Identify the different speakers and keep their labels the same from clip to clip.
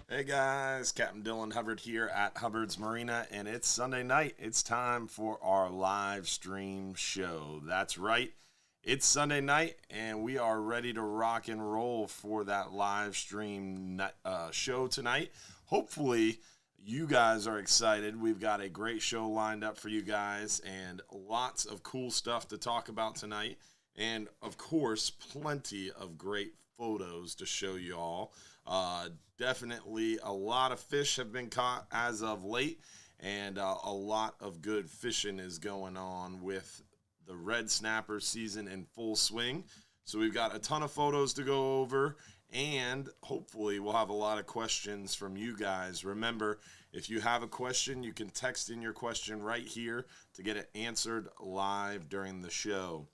Speaker 1: Hey guys, Captain Dylan Hubbard here at Hubbard's Marina, and it's Sunday night. It's time for our live stream show. That's right, it's Sunday night, and we are ready to rock and roll for that live stream show tonight. Hopefully, you guys are excited. We've got a great show lined up for you guys, and lots of cool stuff to talk about tonight. And of course, plenty of great photos to show you all. Definitely a lot of fish have been caught as of late, and a lot of good fishing is going on with the red snapper season in full swing. So we've got a ton of photos to go over, and hopefully we'll have a lot of questions from you guys. Remember, if you have a question, you can text in your question right here to get it answered live during the show.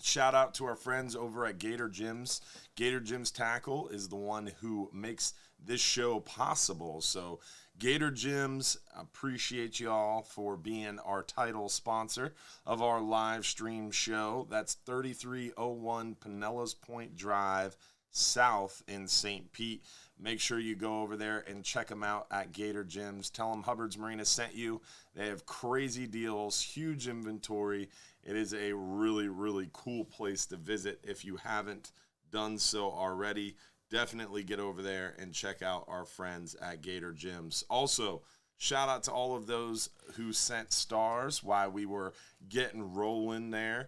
Speaker 1: Shout out to our friends over at Gator Gyms. Gator Gyms Tackle is the one who makes this show possible. So, Gator Gyms, appreciate y'all for being our title sponsor of our live stream show. That's 3301 Pinellas Point Drive, South in St. Pete. Make sure you go over there and check them out at Gator Gyms. Tell them Hubbard's Marina sent you. They have crazy deals, huge inventory. It is a really, really cool place to visit. If you haven't done so already, definitely get over there and check out our friends at Gator Gyms. Also, shout out to all of those who sent stars while we were getting rolling there.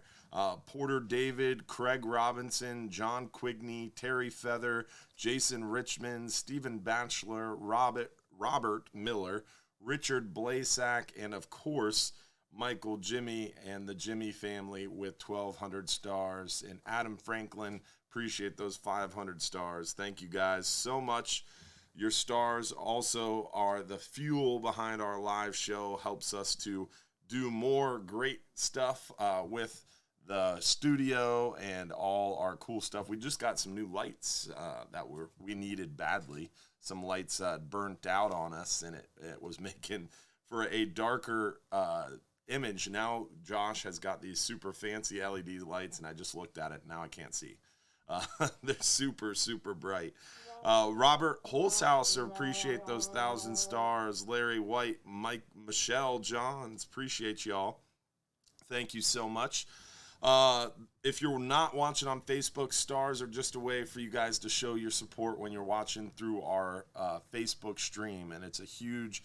Speaker 1: Porter David, Craig Robinson, John Quigney, Terry Feather, Jason Richmond, Stephen Batchelor, Robert Miller, Richard Blasak, and of course, Michael Jimmy and the Jimmy family with 1,200 stars. And Adam Franklin, appreciate those 500 stars. Thank you guys so much. Your stars also are the fuel behind our live show, helps us to do more great stuff with the studio and all our cool stuff. We just got some new lights that we needed badly. Some lights burnt out on us, and it was making for a darker image. Now Josh has got these super fancy LED lights, and I just looked at it. Now I can't see. They're super, super bright. Robert Holzhauser, appreciate those 1,000 stars. Larry White, Michelle Johns, appreciate y'all. Thank you so much. If you're not watching on Facebook, stars are just a way for you guys to show your support when you're watching through our Facebook stream, and it's a huge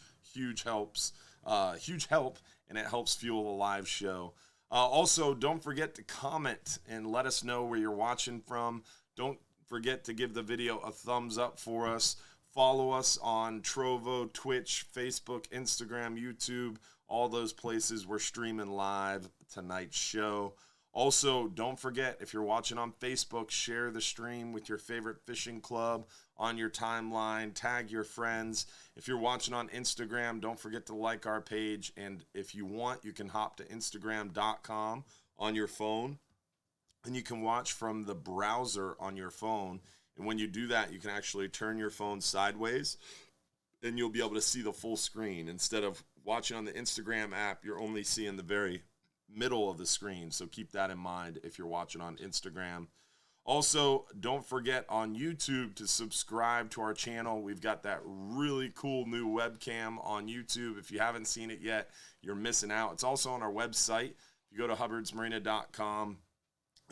Speaker 1: help, and it helps fuel the live show. Also, don't forget to comment and let us know where you're watching from. Don't forget to give the video a thumbs up for us. Follow us on Trovo, Twitch, Facebook, Instagram, YouTube, all those places we're streaming live tonight's show. Also, don't forget, if you're watching on Facebook, share the stream with your favorite fishing club on your timeline. Tag your friends. If you're watching on Instagram, don't forget to like our page. And if you want, you can hop to Instagram.com on your phone, and you can watch from the browser on your phone. And when you do that, you can actually turn your phone sideways, and you'll be able to see the full screen. Instead of watching on the Instagram app, you're only seeing the very middle of the screen. So keep that in mind if you're watching on Instagram. Also, don't forget on YouTube to subscribe to our channel. We've got that really cool new webcam on YouTube. If you haven't seen it yet, you're missing out. It's also on our website. If you go to hubbardsmarina.com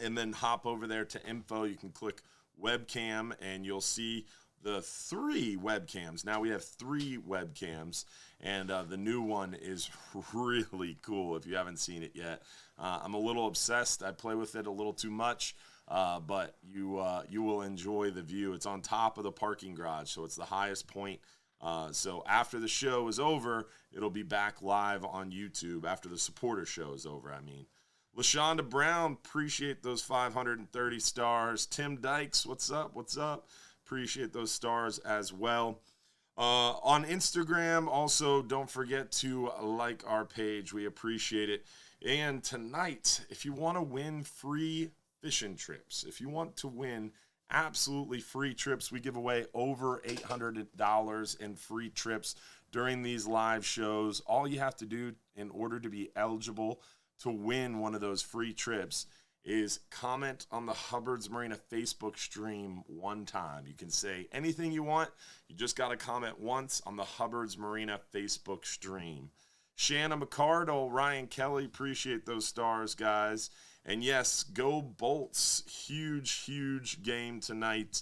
Speaker 1: and then hop over there to info, you can click webcam and you'll see the 3 webcams. Now we have 3 webcams, and the new one is really cool if you haven't seen it yet. I'm a little obsessed. I play with it a little too much, but you will enjoy the view. It's on top of the parking garage, so it's the highest point. So after the show is over, it'll be back live on YouTube. After the supporter show is over, I mean. LaShonda Brown, appreciate those 530 stars. Tim Dykes, what's up? What's up? Appreciate those stars as well. On Instagram, also, don't forget to like our page. We appreciate it. And tonight, if you want to win free fishing trips, if you want to win absolutely free trips, we give away over $800 in free trips during these live shows. All you have to do in order to be eligible to win one of those free trips is comment on the Hubbard's Marina Facebook stream one time. You can say anything you want. You just got to comment once on the Hubbard's Marina Facebook stream. Shanna McCardle, Ryan Kelly, appreciate those stars, guys. And yes, go Bolts. Huge game tonight.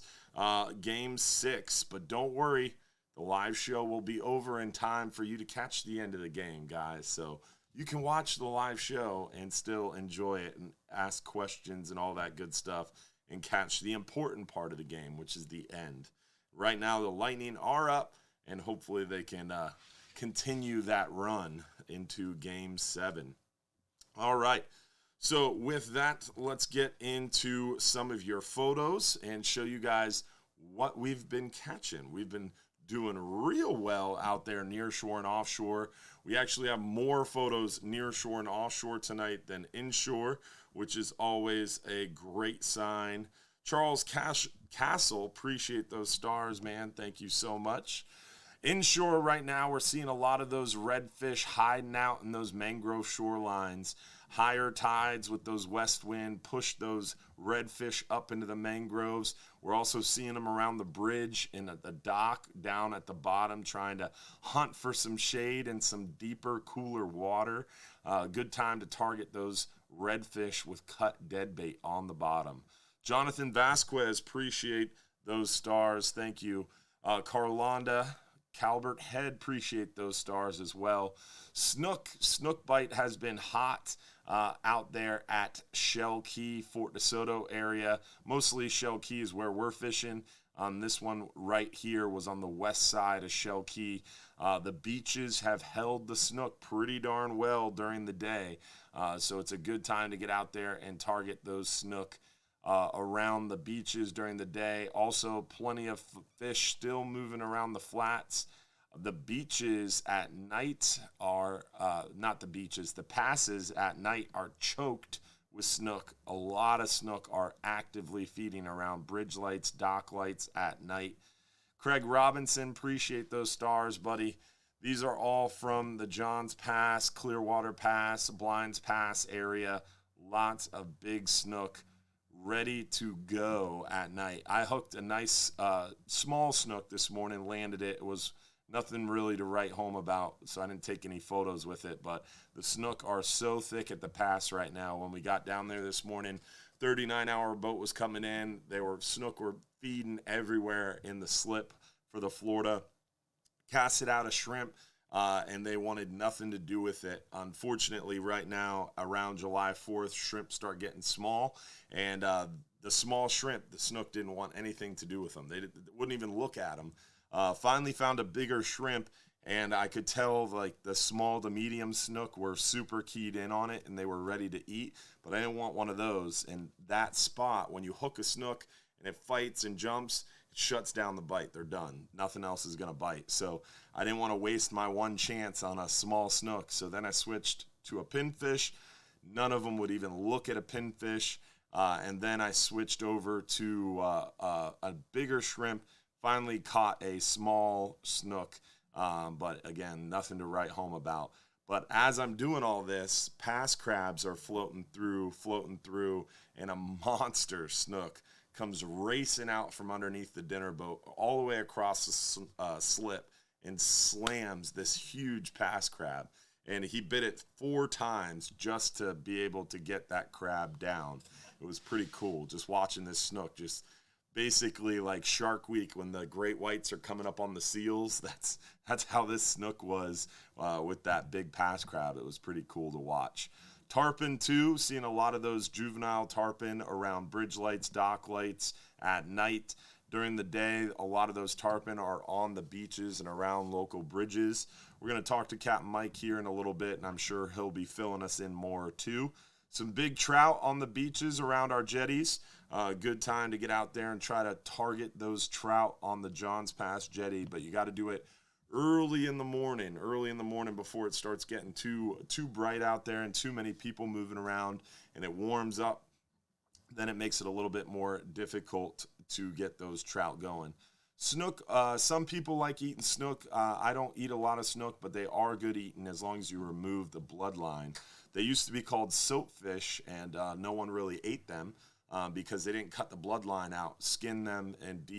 Speaker 1: Game 6. But don't worry, the live show will be over in time for you to catch the end of the game, guys. So you can watch the live show and still enjoy it and ask questions and all that good stuff and catch the important part of the game, which is the end. Right now, the Lightning are up, and hopefully they can continue that run into Game 7. All right. So with that, let's get into some of your photos and show you guys what we've been catching. We've been doing real well out there near shore and offshore. We actually have more photos near shore and offshore tonight than inshore, which is always a great sign. Charles Castle, appreciate those stars, man. Thank you so much. Inshore right now, we're seeing a lot of those redfish hiding out in those mangrove shorelines. Higher tides with those west wind push those redfish up into the mangroves. We're also seeing them around the bridge and at the dock down at the bottom, trying to hunt for some shade and some deeper, cooler water. Good time to target those redfish with cut deadbait on the bottom. Jonathan Vasquez, appreciate those stars. Thank you. Carlonda Calvert Head, appreciate those stars as well. Snook bite has been hot out there at Shell Key, Fort DeSoto area. Mostly Shell Key is where we're fishing. This one right here was on the west side of Shell Key. The beaches have held the snook pretty darn well during the day. So it's a good time to get out there and target those snook around the beaches during the day. Also, plenty of fish still moving around the flats. The beaches at night are, not the beaches, the passes at night are choked with snook. A lot of snook are actively feeding around bridge lights, dock lights at night. Craig Robinson, appreciate those stars, buddy. These are all from the Johns Pass, Clearwater Pass, Blinds Pass area. Lots of big snook ready to go at night. I hooked a nice small snook this morning, landed it. It was nothing really to write home about, so I didn't take any photos with it, but the snook are so thick at the pass right now. When we got down there this morning, 39-hour boat was coming in. Snook were feeding everywhere in the slip for the Florida. Casted out a shrimp, and they wanted nothing to do with it. Unfortunately, right now, around July 4th, shrimp start getting small, and the small shrimp, the snook didn't want anything to do with them. They wouldn't even look at them. Finally found a bigger shrimp, and I could tell like the small to medium snook were super keyed in on it, and they were ready to eat, but I didn't want one of those. And that spot, when you hook a snook and it fights and jumps, it shuts down the bite. They're done. Nothing else is going to bite. So I didn't want to waste my one chance on a small snook. So then I switched to a pinfish. None of them would even look at a pinfish. And then I switched over to a bigger shrimp. Finally caught a small snook, but again, nothing to write home about. But as I'm doing all this, pass crabs are floating through, and a monster snook comes racing out from underneath the dinner boat all the way across the slip and slams this huge pass crab. And he bit it 4 times just to be able to get that crab down. It was pretty cool just watching this snook just basically like Shark Week when the great whites are coming up on the seals. That's how this snook was with that big pass crab. It was pretty cool to watch. Tarpon too, seeing a lot of those juvenile tarpon around bridge lights, dock lights at night. During the day, a lot of those tarpon are on the beaches and around local bridges. We're going to talk to Capt Mike here in a little bit, and I'm sure he'll be filling us in more too. Some big trout on the beaches around our jetties. Good time to get out there and try to target those trout on the Johns Pass jetty, but you got to do it early in the morning before it starts getting too bright out there and too many people moving around, and it warms up. Then it makes it a little bit more difficult to get those trout going. Snook, some people like eating snook. I don't eat a lot of snook, but they are good eating as long as you remove the bloodline. They used to be called soapfish, and no one really ate them because they didn't cut the bloodline out, skin them, and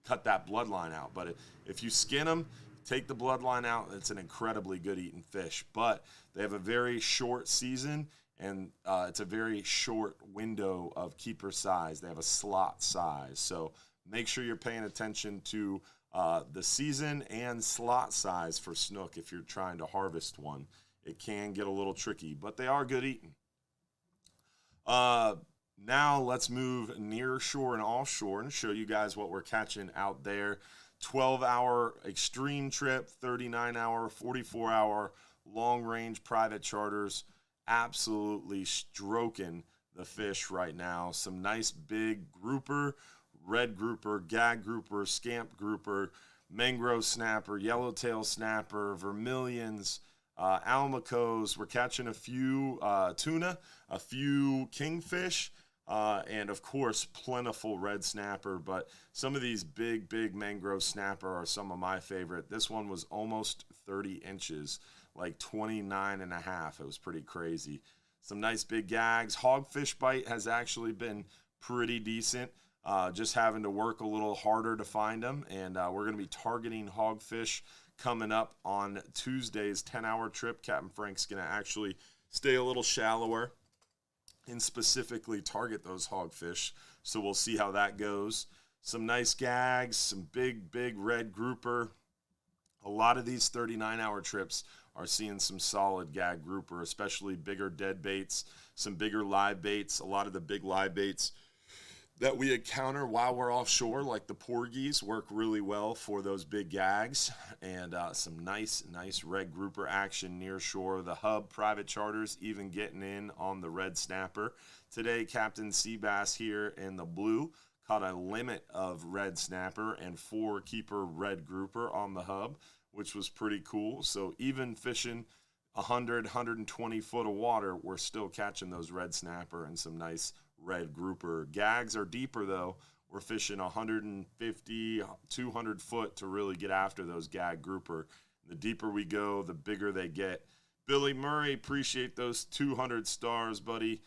Speaker 1: cut that bloodline out. But if you skin them, take the bloodline out, it's an incredibly good eating fish. But they have a very short season, and it's a very short window of keeper size. They have a slot size. So make sure you're paying attention to the season and slot size for snook if you're trying to harvest one. It can get a little tricky, but they are good eating. Now let's move near shore and offshore and show you guys what we're catching out there. 12-hour extreme trip, 39-hour, 44-hour long-range private charters. Absolutely stroking the fish right now. Some nice big grouper, red grouper, gag grouper, scamp grouper, mangrove snapper, yellowtail snapper, vermilions, almacos. We're catching a few tuna, a few kingfish, and of course plentiful red snapper. But some of these big mangrove snapper are some of my favorite. This one was almost 30 inches, like 29 and a half. It was pretty crazy. Some nice big gags. Hogfish bite has actually been pretty decent. Just having to work a little harder to find them, and we're going to be targeting hogfish coming up on Tuesday's 10-hour trip. Captain Frank's going to actually stay a little shallower and specifically target those hogfish, so we'll see how that goes. Some nice gags, some big red grouper. A lot of these 39-hour trips are seeing some solid gag grouper, especially bigger dead baits, some bigger live baits. A lot of the big live baits that we encounter while we're offshore, like the porgies, work really well for those big gags. And some nice red grouper action near shore. The Hub private charters even getting in on the red snapper. Today, Captain Seabass here in the blue caught a limit of red snapper and 4 keeper red grouper on the Hub, which was pretty cool. So even fishing 100, 120 foot of water, we're still catching those red snapper and some nice red grouper. Gags are deeper though. We're fishing 150, 200 foot to really get after those gag grouper. The deeper we go, the bigger they get. Billy Murray, appreciate those 200 stars, buddy.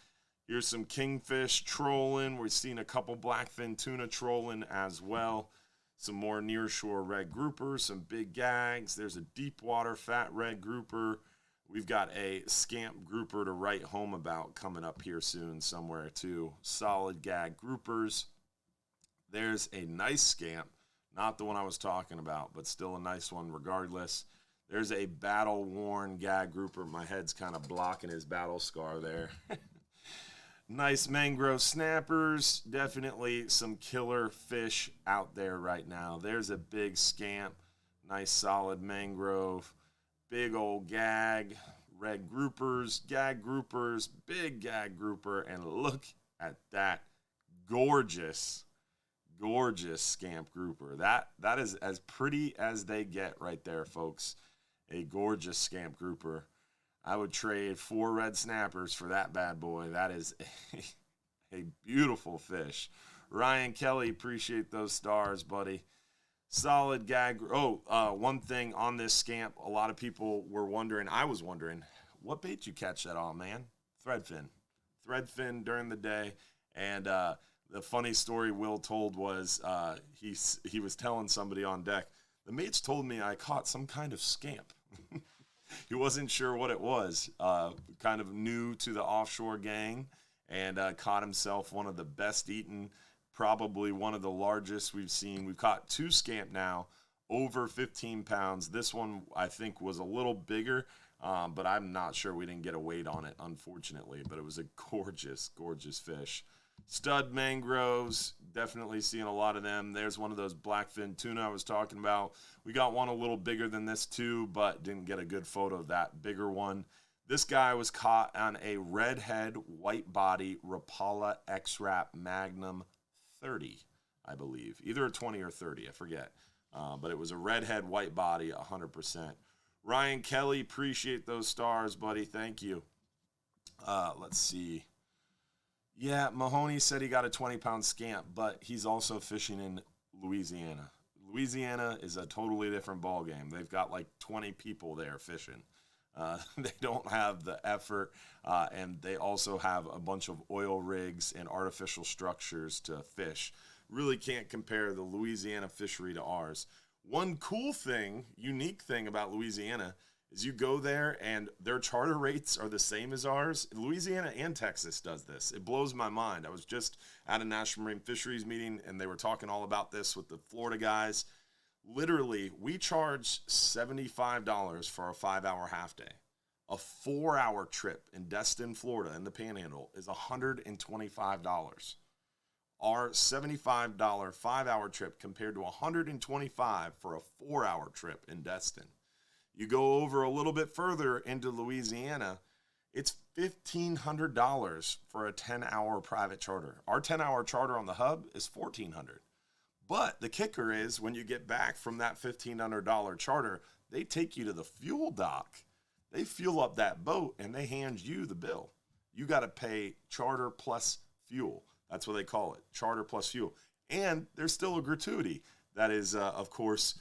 Speaker 1: Here's some kingfish trolling. We're seeing a couple blackfin tuna trolling as well. Some more nearshore red groupers, some big gags. There's a deep water fat red grouper. We've got a scamp grouper to write home about coming up here soon somewhere too. Solid gag groupers. There's a nice scamp, not the one I was talking about, but still a nice one regardless. There's a battle-worn gag grouper. My head's kind of blocking his battle scar there. Nice mangrove snappers. Definitely some killer fish out there right now. There's a big scamp. Nice solid mangrove. Big old gag, red groupers, gag groupers, big gag grouper, and look at that gorgeous scamp grouper. That is as pretty as they get right there, folks. A gorgeous scamp grouper. I would trade 4 red snappers for that bad boy. That is a beautiful fish. Ryan Kelly, appreciate those stars, buddy. Solid gag. One thing on this scamp, a lot of people were wondering, I was wondering, what bait you catch that on, man? Threadfin. Threadfin during the day. And the funny story Will told was he was telling somebody on deck, the mates told me I caught some kind of scamp. He wasn't sure what it was. Kind of new to the offshore gang, and caught himself one of the best eaten, probably one of the largest we've seen. We've caught 2 scamp now, over 15 pounds. This one, I think, was a little bigger, but I'm not sure. We didn't get a weight on it, unfortunately, but it was a gorgeous fish. Stud mangroves, definitely seeing a lot of them. There's one of those blackfin tuna I was talking about. We got one a little bigger than this too, but didn't get a good photo of that bigger one. This guy was caught on a redhead white body Rapala X-Rap Magnum 30, I believe. Either a 20 or 30, I forget. But it was a redhead white body, 100%. Ryan Kelly, appreciate those stars, buddy. Thank you. Let's see. Yeah, Mahoney said he got a 20-pound scamp, but he's also fishing in Louisiana. Louisiana is a totally different ball game. They've got like 20 people there fishing. They don't have the effort, and they also have a bunch of oil rigs and artificial structures to fish. Really can't compare the Louisiana fishery to ours. One cool thing, unique thing about Louisiana is you go there and their charter rates are the same as ours. Louisiana and Texas does this. It blows my mind. I was just at a National Marine Fisheries meeting, and they were talking all about this with the Florida guys. Literally, we charge $75 for a 5-hour half day. A 4-hour trip in Destin, Florida, in the Panhandle is $125. Our $75 5-hour trip compared to $125 for a 4-hour trip in Destin. You go over a little bit further into Louisiana, it's $1,500 for a 10-hour private charter. Our 10-hour charter on the hub is $1,400. But the kicker is when you get back from that $1,500 charter, they take you to the fuel dock. They fuel up that boat and they hand you the bill. You got to pay charter plus fuel. That's what they call it, charter plus fuel. And there's still a gratuity that is, of course,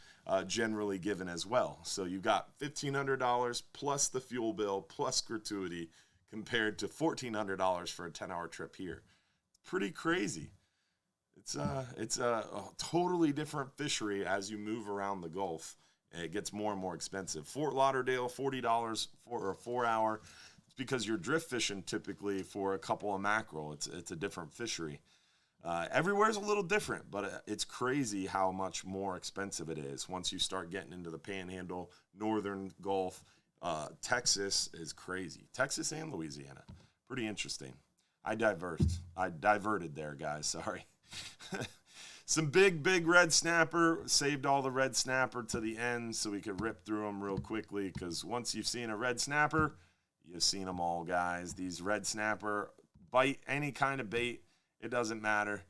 Speaker 1: generally given as well. So you got $1,500 plus the fuel bill plus gratuity compared to $1,400 for a 10-hour trip here. Pretty crazy. It's a totally different fishery as you move around the Gulf. It gets more and more expensive. Fort Lauderdale, $40 for a 4-hour. It's because you're drift fishing typically for a couple of mackerel. It's a different fishery. Everywhere's a little different, but it's crazy how much more expensive it is once you start getting into the Panhandle, Northern Gulf. Texas is crazy. Texas and Louisiana. Pretty interesting. I diverted there, guys. Sorry. Some big red snapper. Saved all the red snapper to the end so we could rip through them real quickly, because once you've seen a red snapper, you've seen them all, guys. These red snapper bite any kind of bait. It doesn't matter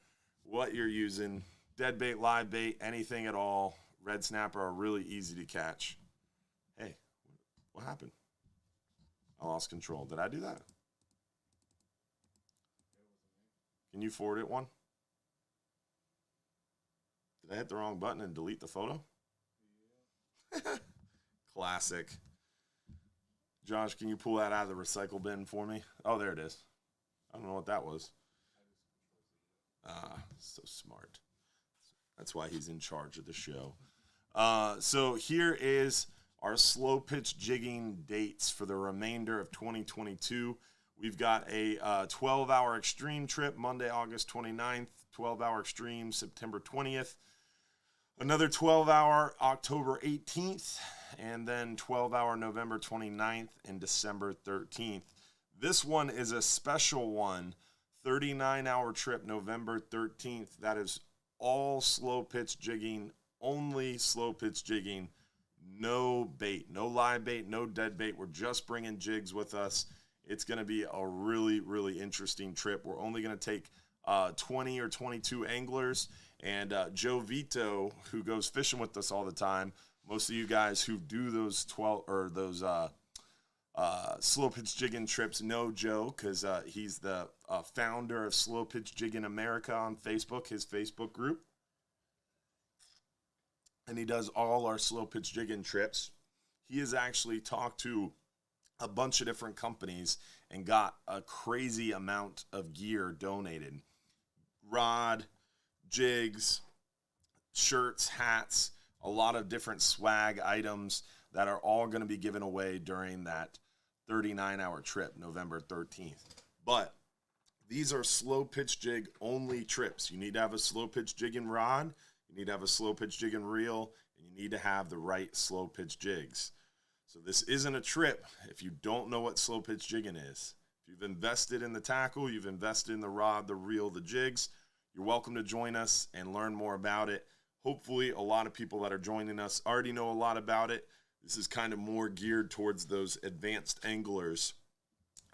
Speaker 1: what you're using. Dead bait, live bait, anything at all. Red snapper are really easy to catch. Hey, what happened? I lost control. Did I do that? Can you forward it one? Did I hit the wrong button and delete the photo? Yeah. Classic. Josh, can you pull that out of the recycle bin for me? Oh, there it is. I don't know what that was. So smart. That's why he's in charge of the show. So here is our slow pitch jigging dates for the remainder of 2022. We've got a 12-hour extreme trip, Monday, August 29th, 12-hour extreme, September 20th. Another 12-hour October 18th, and then 12-hour November 29th and December 13th. This one is a special one, 39-hour trip, November 13th. That is all slow pitch jigging, only slow pitch jigging, no bait, no live bait, no dead bait. We're just bringing jigs with us. It's going to be a really interesting trip. We're only going to take 20 or 22 anglers. And Joe Vito, who goes fishing with us all the time, most of you guys who do those slow pitch jigging trips know Joe, because he's the founder of Slow Pitch Jigging America on Facebook, his Facebook group. And he does all our slow pitch jigging trips. He has actually talked to a bunch of different companies and got a crazy amount of gear donated. Rod, jigs, shirts, hats, a lot of different swag items that are all going to be given away during that 39-hour trip, November 13th. But these are slow pitch jig only trips. You need to have a slow pitch jigging rod, you need to have a slow pitch jigging reel, and you need to have the right slow pitch jigs. So this isn't a trip if you don't know what slow pitch jigging is. If you've invested in the tackle, you've invested in the rod, the reel, the jigs, you're welcome to join us and learn more about it. Hopefully, a lot of people that are joining us already know a lot about it. This is kind of more geared towards those advanced anglers.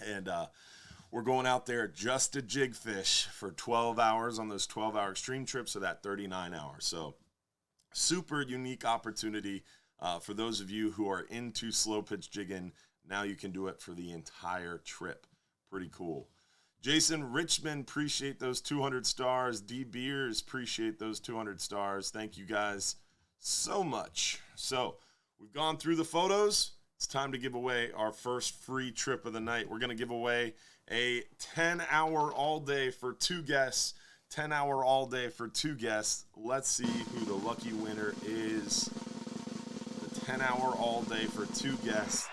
Speaker 1: And we're going out there just to jig fish for 12 hours on those 12-hour extreme trips, or that 39 hours. So super unique opportunity for those of you who are into slow pitch jigging. Now you can do it for the entire trip. Pretty cool. Jason Richmond, appreciate those 200 stars. D Beers, appreciate those 200 stars. Thank you guys so much. So we've gone through the photos. It's time to give away our first free trip of the night. We're going to give away a 10-hour all day for 2 guests. 10-hour all day for 2 guests. Let's see who the lucky winner is. The 10-hour all day for 2 guests.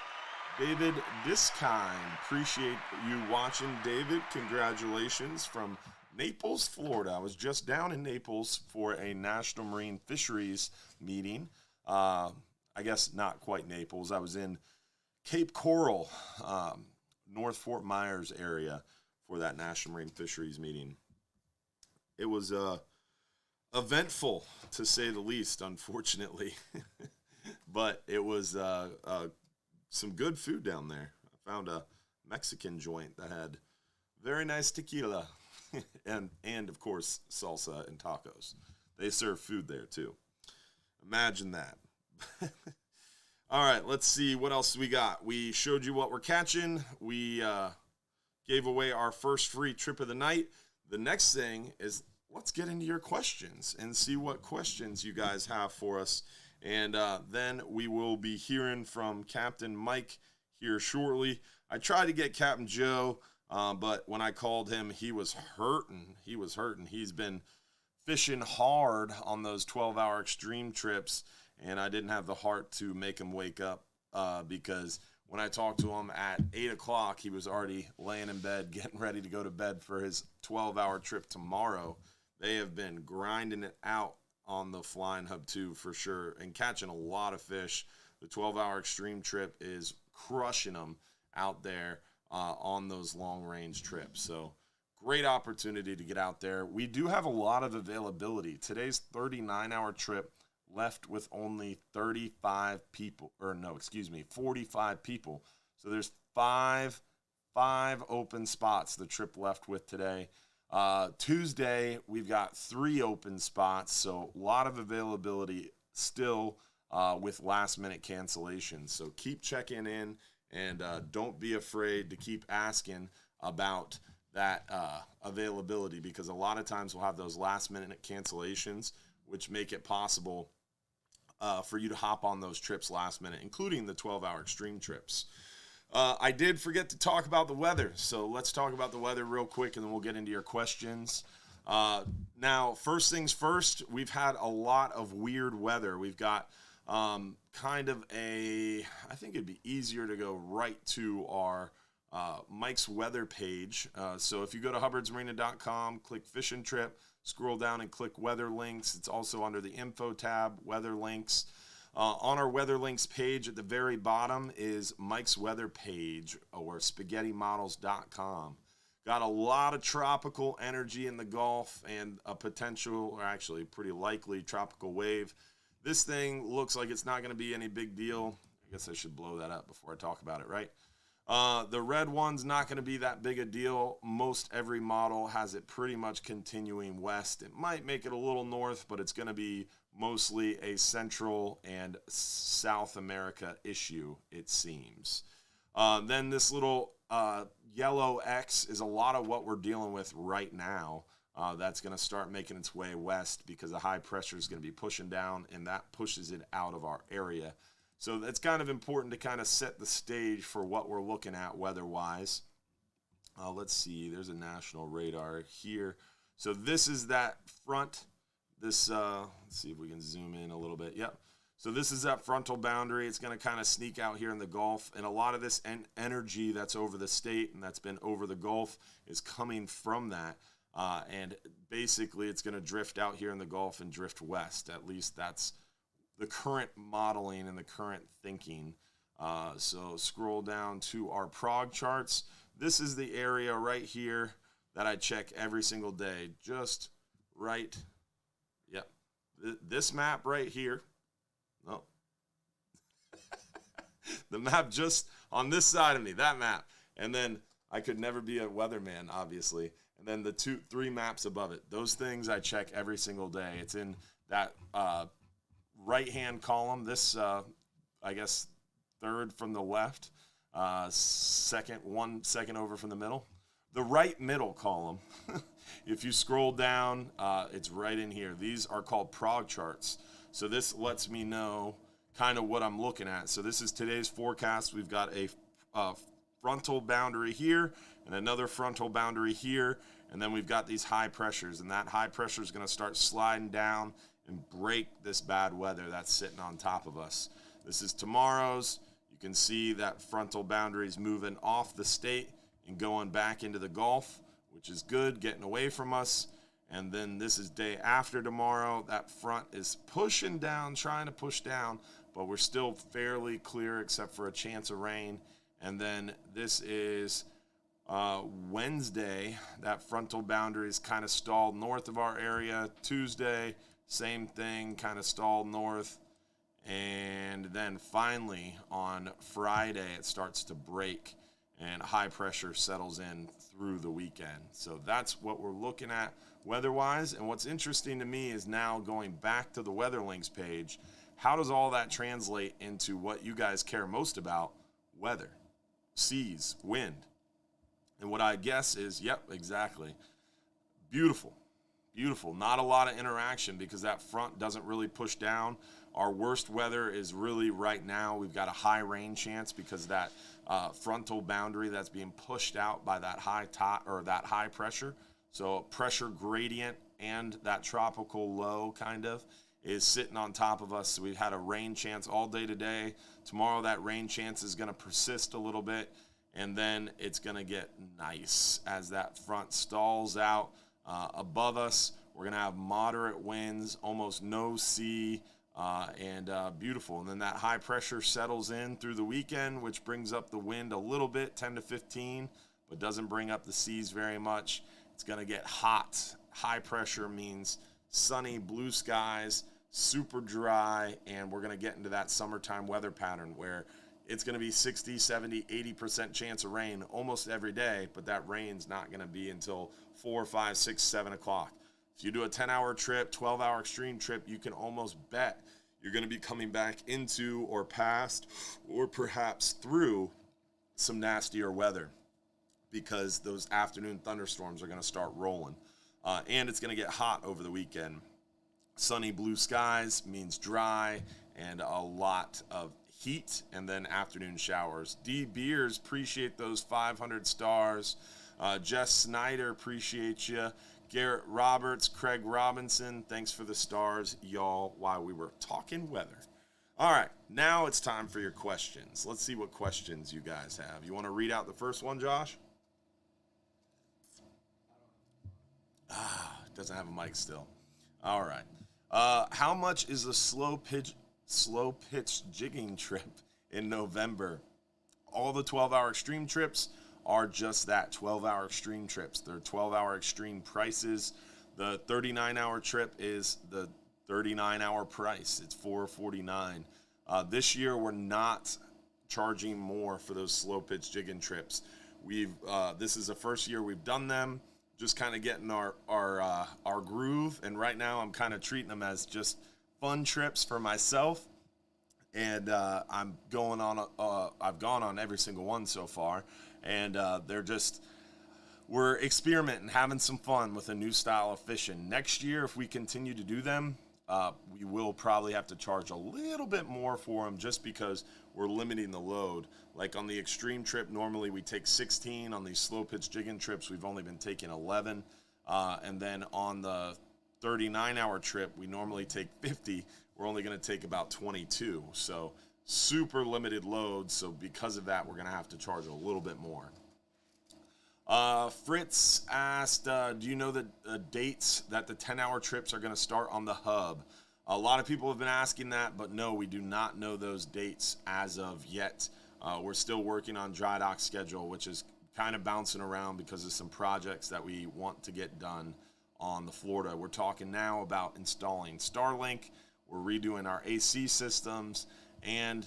Speaker 1: David Biskine. Appreciate you watching, David. Congratulations from Naples, Florida. I was just down in Naples for a National Marine Fisheries meeting. I guess not quite Naples. I was in Cape Coral, North Fort Myers area for that National Marine Fisheries meeting. It was eventful, to say the least, unfortunately. But it was some good food down there. I found a Mexican joint that had very nice tequila and of course, salsa and tacos. They serve food there, too. Imagine that. All right, let's see what else we got. We showed you what we're catching. We gave away our first free trip of the night. The next thing is let's get into your questions and see what questions you guys have for us. And then we will be hearing from Captain Mike here shortly. I tried to get Captain Joe, but when I called him, he was hurting. He's been fishing hard on those 12-hour extreme trips, and I didn't have the heart to make him wake up because when I talked to him at 8 o'clock, he was already laying in bed, getting ready to go to bed for his 12-hour trip tomorrow. They have been grinding it out on the Flying Hub 2 for sure and catching a lot of fish. The 12-hour extreme trip is crushing them out there on those long-range trips. So great opportunity to get out there. We do have a lot of availability. Today's 39-hour trip left with only 45 people. So there's five open spots the trip left with today. Tuesday, we've got 3 open spots, so a lot of availability still with last-minute cancellations. So keep checking in, and don't be afraid to keep asking about that availability, because a lot of times we'll have those last-minute cancellations, which make it possible for you to hop on those trips last minute, including the 12-hour extreme trips. I did forget to talk about the weather, so let's talk about the weather real quick, and then we'll get into your questions. Now, first things first, we've had a lot of weird weather. We've got kind of I think it'd be easier to go right to our Mike's weather page. So if you go to hubbardsmarina.com, click fishing trip, scroll down and click weather links. It's also under the info tab, weather links. On our weather links page at the very bottom is Mike's weather page, or spaghettymodels.com. Got a lot of tropical energy in the Gulf and a potential, or actually pretty likely, tropical wave. This thing looks like it's not going to be any big deal. I guess I should blow that up before I talk about it, right? The red one's not going to be that big a deal. Most every model has it pretty much continuing west. It might make it a little north, but it's going to be mostly a Central and South America issue, it seems. Then this little yellow X is a lot of what we're dealing with right now. That's going to start making its way west because the high pressure is going to be pushing down, and that pushes it out of our area. So it's kind of important to kind of set the stage for what we're looking at weather-wise. Let's see. There's a national radar here. So this is that front. Let's see if we can zoom in a little bit. Yep. So this is that frontal boundary. It's going to kind of sneak out here in the Gulf. And a lot of this energy that's over the state and that's been over the Gulf is coming from that. And basically it's going to drift out here in the Gulf and drift west. At least that's the current modeling and the current thinking. So scroll down to our prog charts. This is the area right here that I check every single day. Just right. Yep. This map right here. No. The map just on this side of me, that map. And then I could never be a weatherman, obviously. And then the 3 maps above it. Those things I check every single day. It's in that right-hand column. This, I guess, third from the left. 1 second over from the middle. The right middle column, if you scroll down, it's right in here. These are called prog charts. So this lets me know kind of what I'm looking at. So this is today's forecast. We've got a frontal boundary here and another frontal boundary here. And then we've got these high pressures. And that high pressure is going to start sliding down and break this bad weather that's sitting on top of us. This is tomorrow's. You can see that frontal boundary is moving off the state and going back into the Gulf, which is good, getting away from us. And then this is day after tomorrow. That front is pushing down, trying to push down, but we're still fairly clear except for a chance of rain. And then this is Wednesday. That frontal boundary is kind of stalled north of our area. Tuesday, same thing, kind of stalled north. And then finally on Friday, it starts to break and high pressure settles in through the weekend. So that's what we're looking at weather-wise. And what's interesting to me is now going back to the Weather Links page, how does all that translate into what you guys care most about? Weather, seas, wind. And what I guess is, yep, exactly. Beautiful, beautiful. Not a lot of interaction because that front doesn't really push down. Our worst weather is really right now. We've got a high rain chance because that frontal boundary that's being pushed out by that high pressure. So a pressure gradient and that tropical low kind of is sitting on top of us. So we've had a rain chance all day today. Tomorrow that rain chance is going to persist a little bit, and then it's going to get nice as that front stalls out above us. We're going to have moderate winds, almost no sea, and beautiful. And then that high pressure settles in through the weekend, which brings up the wind a little bit, 10 to 15, but doesn't bring up the seas very much. It's going to get hot. High pressure means sunny, blue skies, super dry, and we're going to get into that summertime weather pattern where it's going to be 60, 70, 80% chance of rain almost every day, but that rain's not going to be until 4, 5, 6, 7 o'clock. If you do a 10-hour trip, 12-hour extreme trip, you can almost bet you're going to be coming back into or past or perhaps through some nastier weather because those afternoon thunderstorms are going to start rolling. And it's going to get hot over the weekend. Sunny blue skies means dry and a lot of heat, and then afternoon showers. D. Beers, appreciate those 500 stars. Jess Snyder, appreciate you. Garrett Roberts, Craig Robinson, thanks for the stars, y'all, while we were talking weather. All right, now it's time for your questions. Let's see what questions you guys have. You want to read out the first one, Josh? Doesn't have a mic still. All right. How much is a slow pitch jigging trip in November? All the 12-hour extreme trips are just that, 12-hour extreme trips. They're 12-hour extreme prices. The 39-hour trip is the 39-hour price. It's $449. This year, we're not charging more for those slow pitch jigging trips. This is the first year we've done them, just kind of getting our groove. And right now, I'm kind of treating them as just fun trips for myself. And I've gone on every single one so far. And we're experimenting, having some fun with a new style of fishing. Next year, if we continue to do them, we will probably have to charge a little bit more for them just because we're limiting the load. Like on the extreme trip, normally we take 16. On these slow pitch jigging trips, we've only been taking 11. And then on the 39-hour trip, we normally take 50. We're only going to take about 22. So super limited load. So because of that, we're going to have to charge a little bit more. Fritz asked, do you know the dates that the 10-hour trips are going to start on the hub? A lot of people have been asking that, but no, we do not know those dates as of yet. We're still working on dry dock schedule, which is kind of bouncing around because of some projects that we want to get done on the Florida. We're talking now about installing Starlink. We're redoing our AC systems, and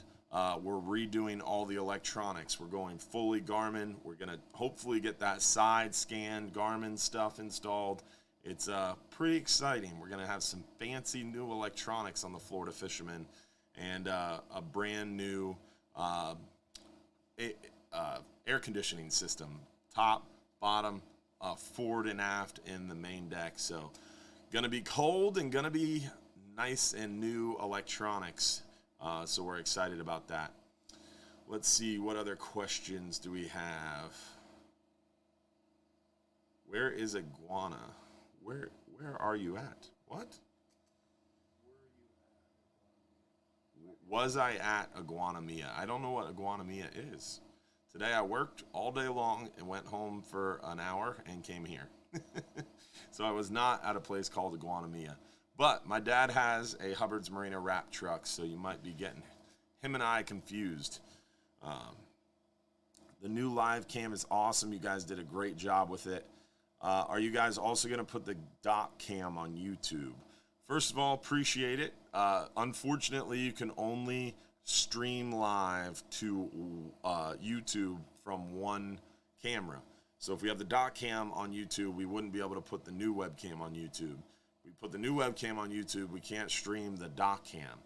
Speaker 1: we're redoing all the electronics. We're going fully Garmin. We're going to hopefully get that side scan Garmin stuff installed. It's pretty exciting. We're going to have some fancy new electronics on the Florida Fisherman and a brand new air conditioning system. Top bottom, forward and aft in the main deck. So gonna be cold and gonna be nice and new electronics. So we're excited about that. Let's see, what other questions do we have? Where is Iguana? Where are you at? What? Was I at Iguana Mia? I don't know what Iguana Mia is. Today I worked all day long and went home for an hour and came here. So I was not at a place called Iguana Mia. But my dad has a Hubbard's Marina wrap truck, so you might be getting him and I confused. The new live cam is awesome. You guys did a great job with it. Are you guys also going to put the dock cam on YouTube? First of all, appreciate it. Unfortunately, you can only stream live to YouTube from one camera. So if we have the dock cam on YouTube, we wouldn't be able to put the new webcam on YouTube. We put the new webcam on YouTube, we can't stream the dock cam.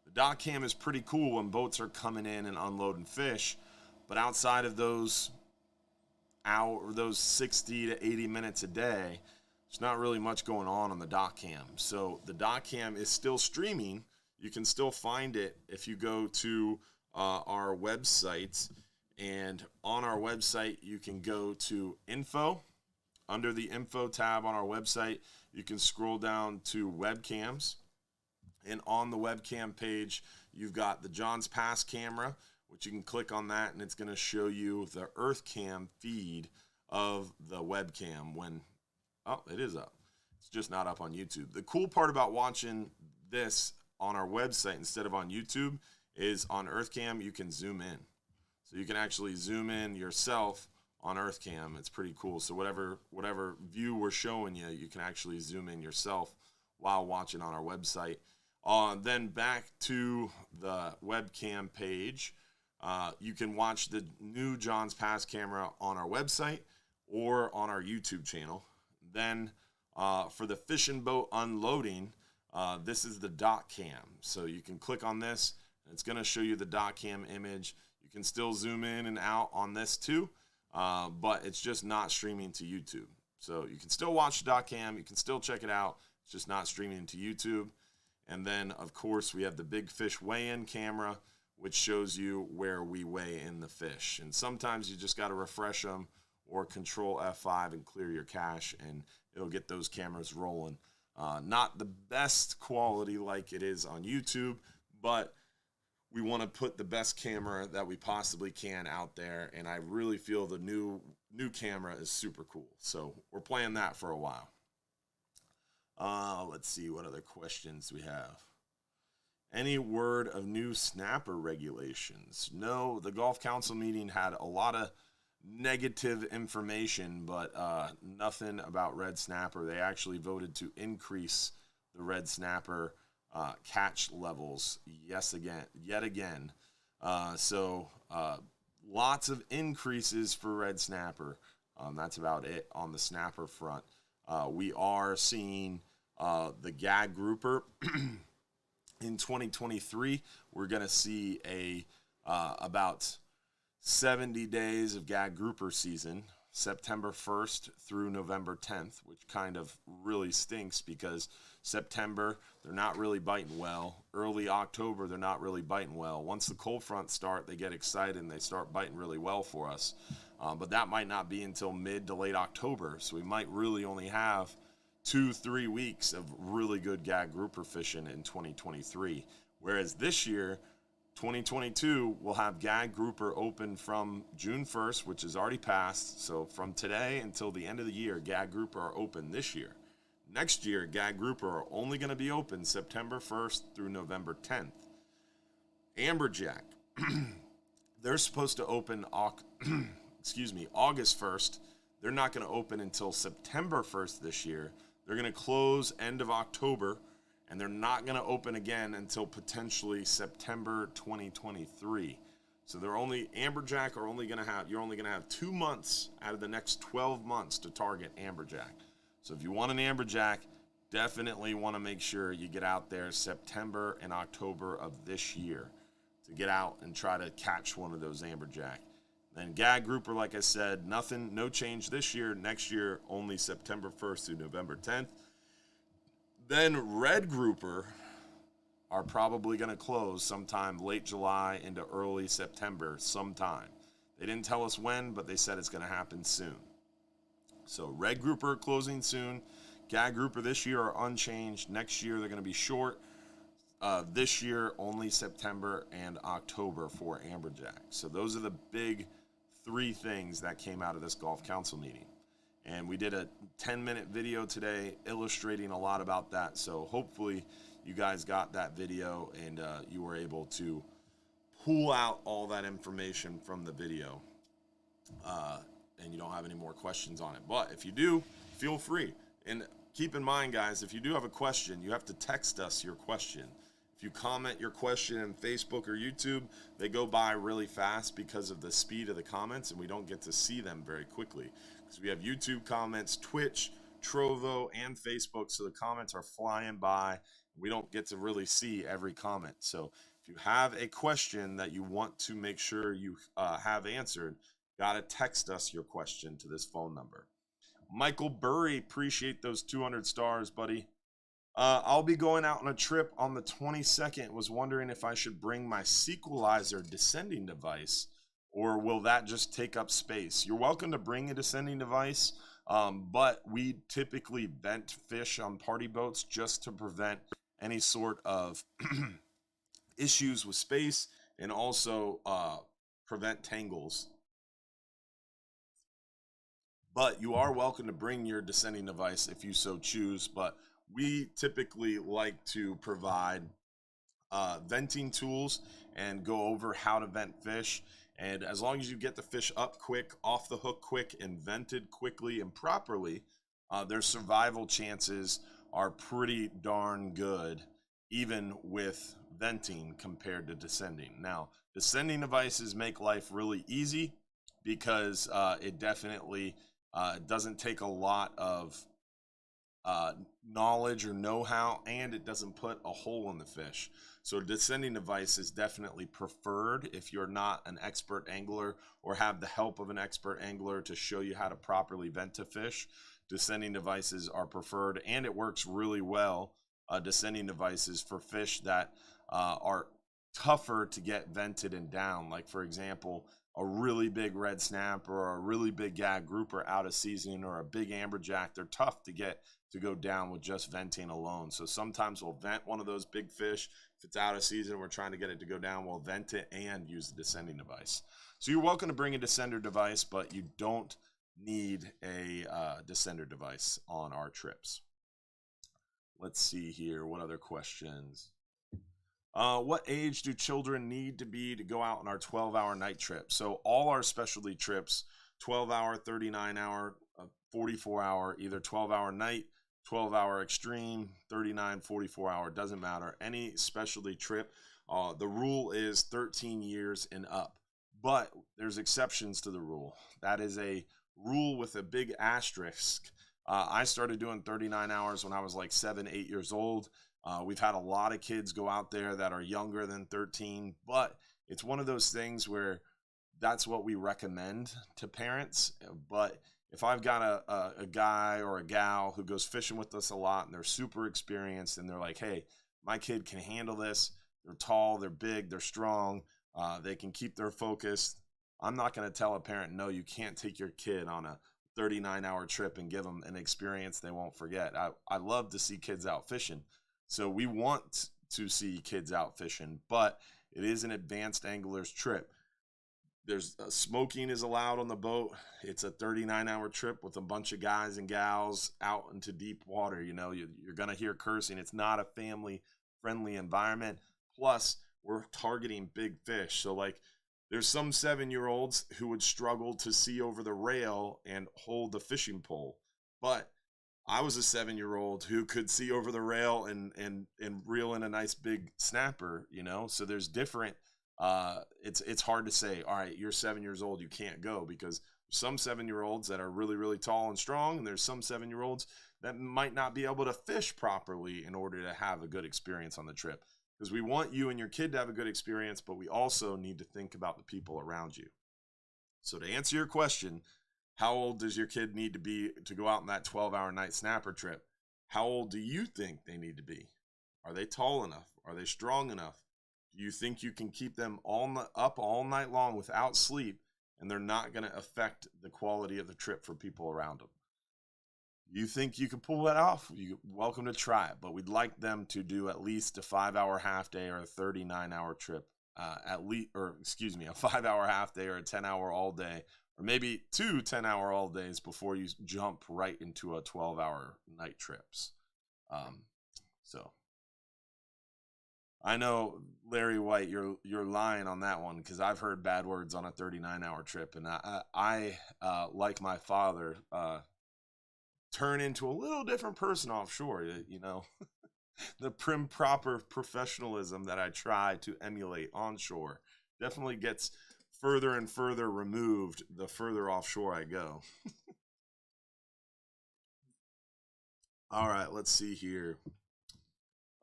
Speaker 1: The dock cam is pretty cool when boats are coming in and unloading fish, but outside of those 60 to 80 minutes a day, there's not really much going on the dock cam. So the dock cam is still streaming. You can still find it if you go to our website. And on our website, you can go to info. Under the info tab on our website, you can scroll down to webcams. And on the webcam page, you've got the John's Pass camera, which you can click on that, and it's going to show you the EarthCam feed of the webcam when... Oh, it is up. It's just not up on YouTube. The cool part about watching this on our website instead of on YouTube is on EarthCam, you can zoom in. So you can actually zoom in yourself on EarthCam. It's pretty cool. So whatever view we're showing you, you can actually zoom in yourself while watching on our website. Then back to the webcam page, you can watch the new John's Pass camera on our website or on our YouTube channel. Then for the fishing boat unloading, this is the dock cam. So you can click on this, and it's going to show you the dock cam image. You can still zoom in and out on this too, but it's just not streaming to YouTube. So you can still watch the dock cam. You can still check it out. It's just not streaming to YouTube. And then, of course, we have the big fish weigh-in camera, which shows you where we weigh in the fish. And sometimes you just got to refresh them or Control F5 and clear your cache, and it'll get those cameras rolling. Not the best quality like it is on YouTube, but we want to put the best camera that we possibly can out there, and I really feel the new camera is super cool. So we're playing that for a while. Let's see what other questions we have. Any word of new snapper regulations? No, the Gulf Council meeting had a lot of negative information, but nothing about red snapper. They actually voted to increase the red snapper catch levels yet again. So lots of increases for red snapper. That's about it on the snapper front. We are seeing the gag grouper in 2023. We're going to see about 70 days of gag grouper season, September 1st through November 10th, which kind of really stinks because September, they're not really biting well. Early October, they're not really biting well. Once the cold fronts start, they get excited and they start biting really well for us. But that might not be until mid to late October, so we might really only have 2-3 weeks of really good gag grouper fishing in 2023. Whereas this year, 2022, we'll have gag grouper open from June 1st, which is already passed. So from today until the end of the year, gag grouper are open this year. Next year, gag grouper are only going to be open September 1st through November 10th. Amberjack, they're supposed to open August 1st. They're not going to open until September 1st this year. They're going to close end of October, and they're not going to open again until potentially September 2023. So you're only going to have 2 months out of the next 12 months to target amberjack. So if you want an amberjack, definitely want to make sure you get out there September and October of this year to get out and try to catch one of those amberjack. Then gag grouper, like I said, nothing, no change this year. Next year, only September 1st through November 10th. Then red grouper are probably going to close sometime late July into early September sometime. They didn't tell us when, but they said it's going to happen soon. So red grouper closing soon. Gag grouper this year are unchanged. Next year they're going to be short. This year only September and October for amberjack. So those are the big three things that came out of this golf council meeting. And we did a 10-minute video today illustrating a lot about that. So hopefully you guys got that video and you were able to pull out all that information from the video. And you don't have any more questions on it. But if you do, feel free. And keep in mind, guys, if you do have a question, you have to text us your question. If you comment your question in Facebook or YouTube, they go by really fast because of the speed of the comments, and we don't get to see them very quickly. Because we have YouTube comments, Twitch, Trovo, and Facebook, so the comments are flying by. We don't get to really see every comment. So if you have a question that you want to make sure you have answered, gotta text us your question to this phone number. Michael Burry, appreciate those 200 stars, buddy. I'll be going out on a trip on the 22nd. Was wondering if I should bring my sequelizer descending device, or will that just take up space? You're welcome to bring a descending device, but we typically vent fish on party boats just to prevent any sort of issues with space, and also prevent tangles. But you are welcome to bring your descending device if you so choose. But we typically like to provide venting tools and go over how to vent fish. And as long as you get the fish up quick, off the hook quick, and vented quickly and properly, their survival chances are pretty darn good, even with venting compared to descending. Now, descending devices make life really easy because it definitely doesn't take a lot of knowledge or know-how, and it doesn't put a hole in the fish. So a descending device is definitely preferred if you're not an expert angler or have the help of an expert angler to show you how to properly vent a fish. Descending devices are preferred, and it works really well. Descending devices for fish that are tougher to get vented and down, like for example a really big red snapper or a really big gag grouper out of season, or a big amberjack. They're tough to get to go down with just venting alone. So sometimes we'll vent one of those big fish. If it's out of season, we're trying to get it to go down, we'll vent it and use the descending device. So you're welcome to bring a descender device, but you don't need a descender device on our trips. Let's see here. What other questions? What age do children need to be to go out on our 12-hour night trip? So all our specialty trips, 12-hour, 39-hour, 44-hour, either 12-hour night, 12-hour extreme, 39, 44-hour, doesn't matter. Any specialty trip, the rule is 13 years and up. But there's exceptions to the rule. That is a rule with a big asterisk. I started doing 39 hours when I was like 7, 8 years old. We've had a lot of kids go out there that are younger than 13, but it's one of those things where that's what we recommend to parents. But if I've got a guy or a gal who goes fishing with us a lot and they're super experienced and they're like, hey, my kid can handle this. They're tall, they're big, they're strong. They can keep their focus. I'm not going to tell a parent, no, you can't take your kid on a 39-hour trip and give them an experience they won't forget. I love to see kids out fishing. So we want to see kids out fishing, but it is an advanced angler's trip. There's smoking is allowed on the boat. It's a 39-hour trip with a bunch of guys and gals out into deep water. You know, you're going to hear cursing. It's not a family-friendly environment. Plus, we're targeting big fish. So, like, there's some 7-year-olds who would struggle to see over the rail and hold the fishing pole. But I was a 7-year-old who could see over the rail and reel in a nice big snapper, you know? So there's different, it's hard to say, all right, you're 7 years old, you can't go, because some 7-year-olds that are really, really tall and strong, and there's some 7-year-olds that might not be able to fish properly in order to have a good experience on the trip. Because we want you and your kid to have a good experience, but we also need to think about the people around you. So to answer your question, how old does your kid need to be to go out on that 12-hour night snapper trip? How old do you think they need to be? Are they tall enough? Are they strong enough? Do you think you can keep them up all night long without sleep, and they're not going to affect the quality of the trip for people around them? You think you can pull that off? You're welcome to try it, but we'd like them to do at least a 5-hour half day or a 39-hour trip, a 5-hour half day or a 10-hour all day, or maybe 2 10-hour all days before you jump right into a 12-hour night trips. So I know, Larry White, you're lying on that one, because I've heard bad words on a 39-hour trip, and I like my father, turn into a little different person offshore. The prim proper professionalism that I try to emulate onshore definitely gets further and further removed the further offshore I go. All right, let's see here.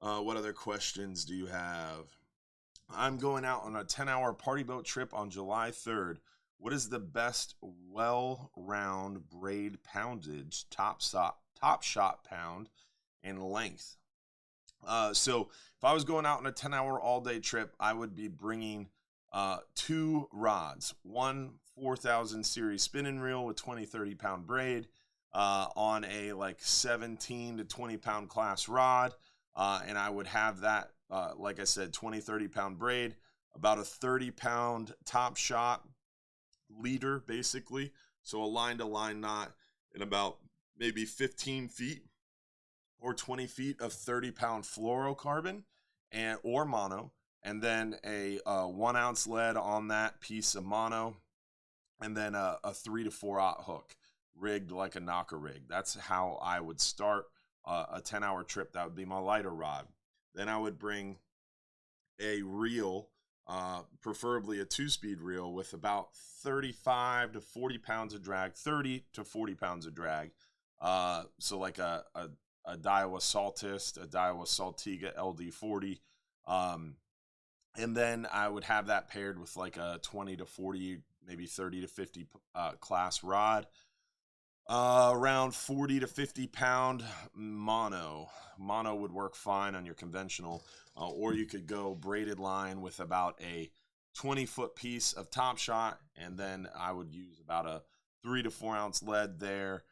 Speaker 1: What other questions do you have? I'm going out on a 10-hour party boat trip on July 3rd. What is the best well-round braid poundage, top shot pound, and length? So if I was going out on a 10-hour all-day trip, I would be bringing 2 rods. One 4000 series spinning reel with 20-30 pound braid on a like 17 to 20 pound class rod. And I would have that, like I said, 20-30 pound braid, about a 30 pound top shot leader, basically. So a line to line knot, in about maybe 15 feet or 20 feet of 30 pound fluorocarbon or mono, and then a 1 ounce lead on that piece of mono, and then a 3 to 4/0 hook rigged like a knocker rig. That's how I would start a 10-hour trip. That would be my lighter rod. Then I would bring a reel, preferably a 2-speed reel with about 35 to 40 pounds of drag, 30 to 40 pounds of drag. So like a Daiwa Saltist, a Daiwa Saltiga LD40. And then I would have that paired with like a 20 to 40, maybe 30 to 50 class rod. Around 40 to 50 pound mono. Mono would work fine on your conventional, or you could go braided line with about a 20-foot piece of top shot, and then I would use about a 3 to 4 ounce lead there,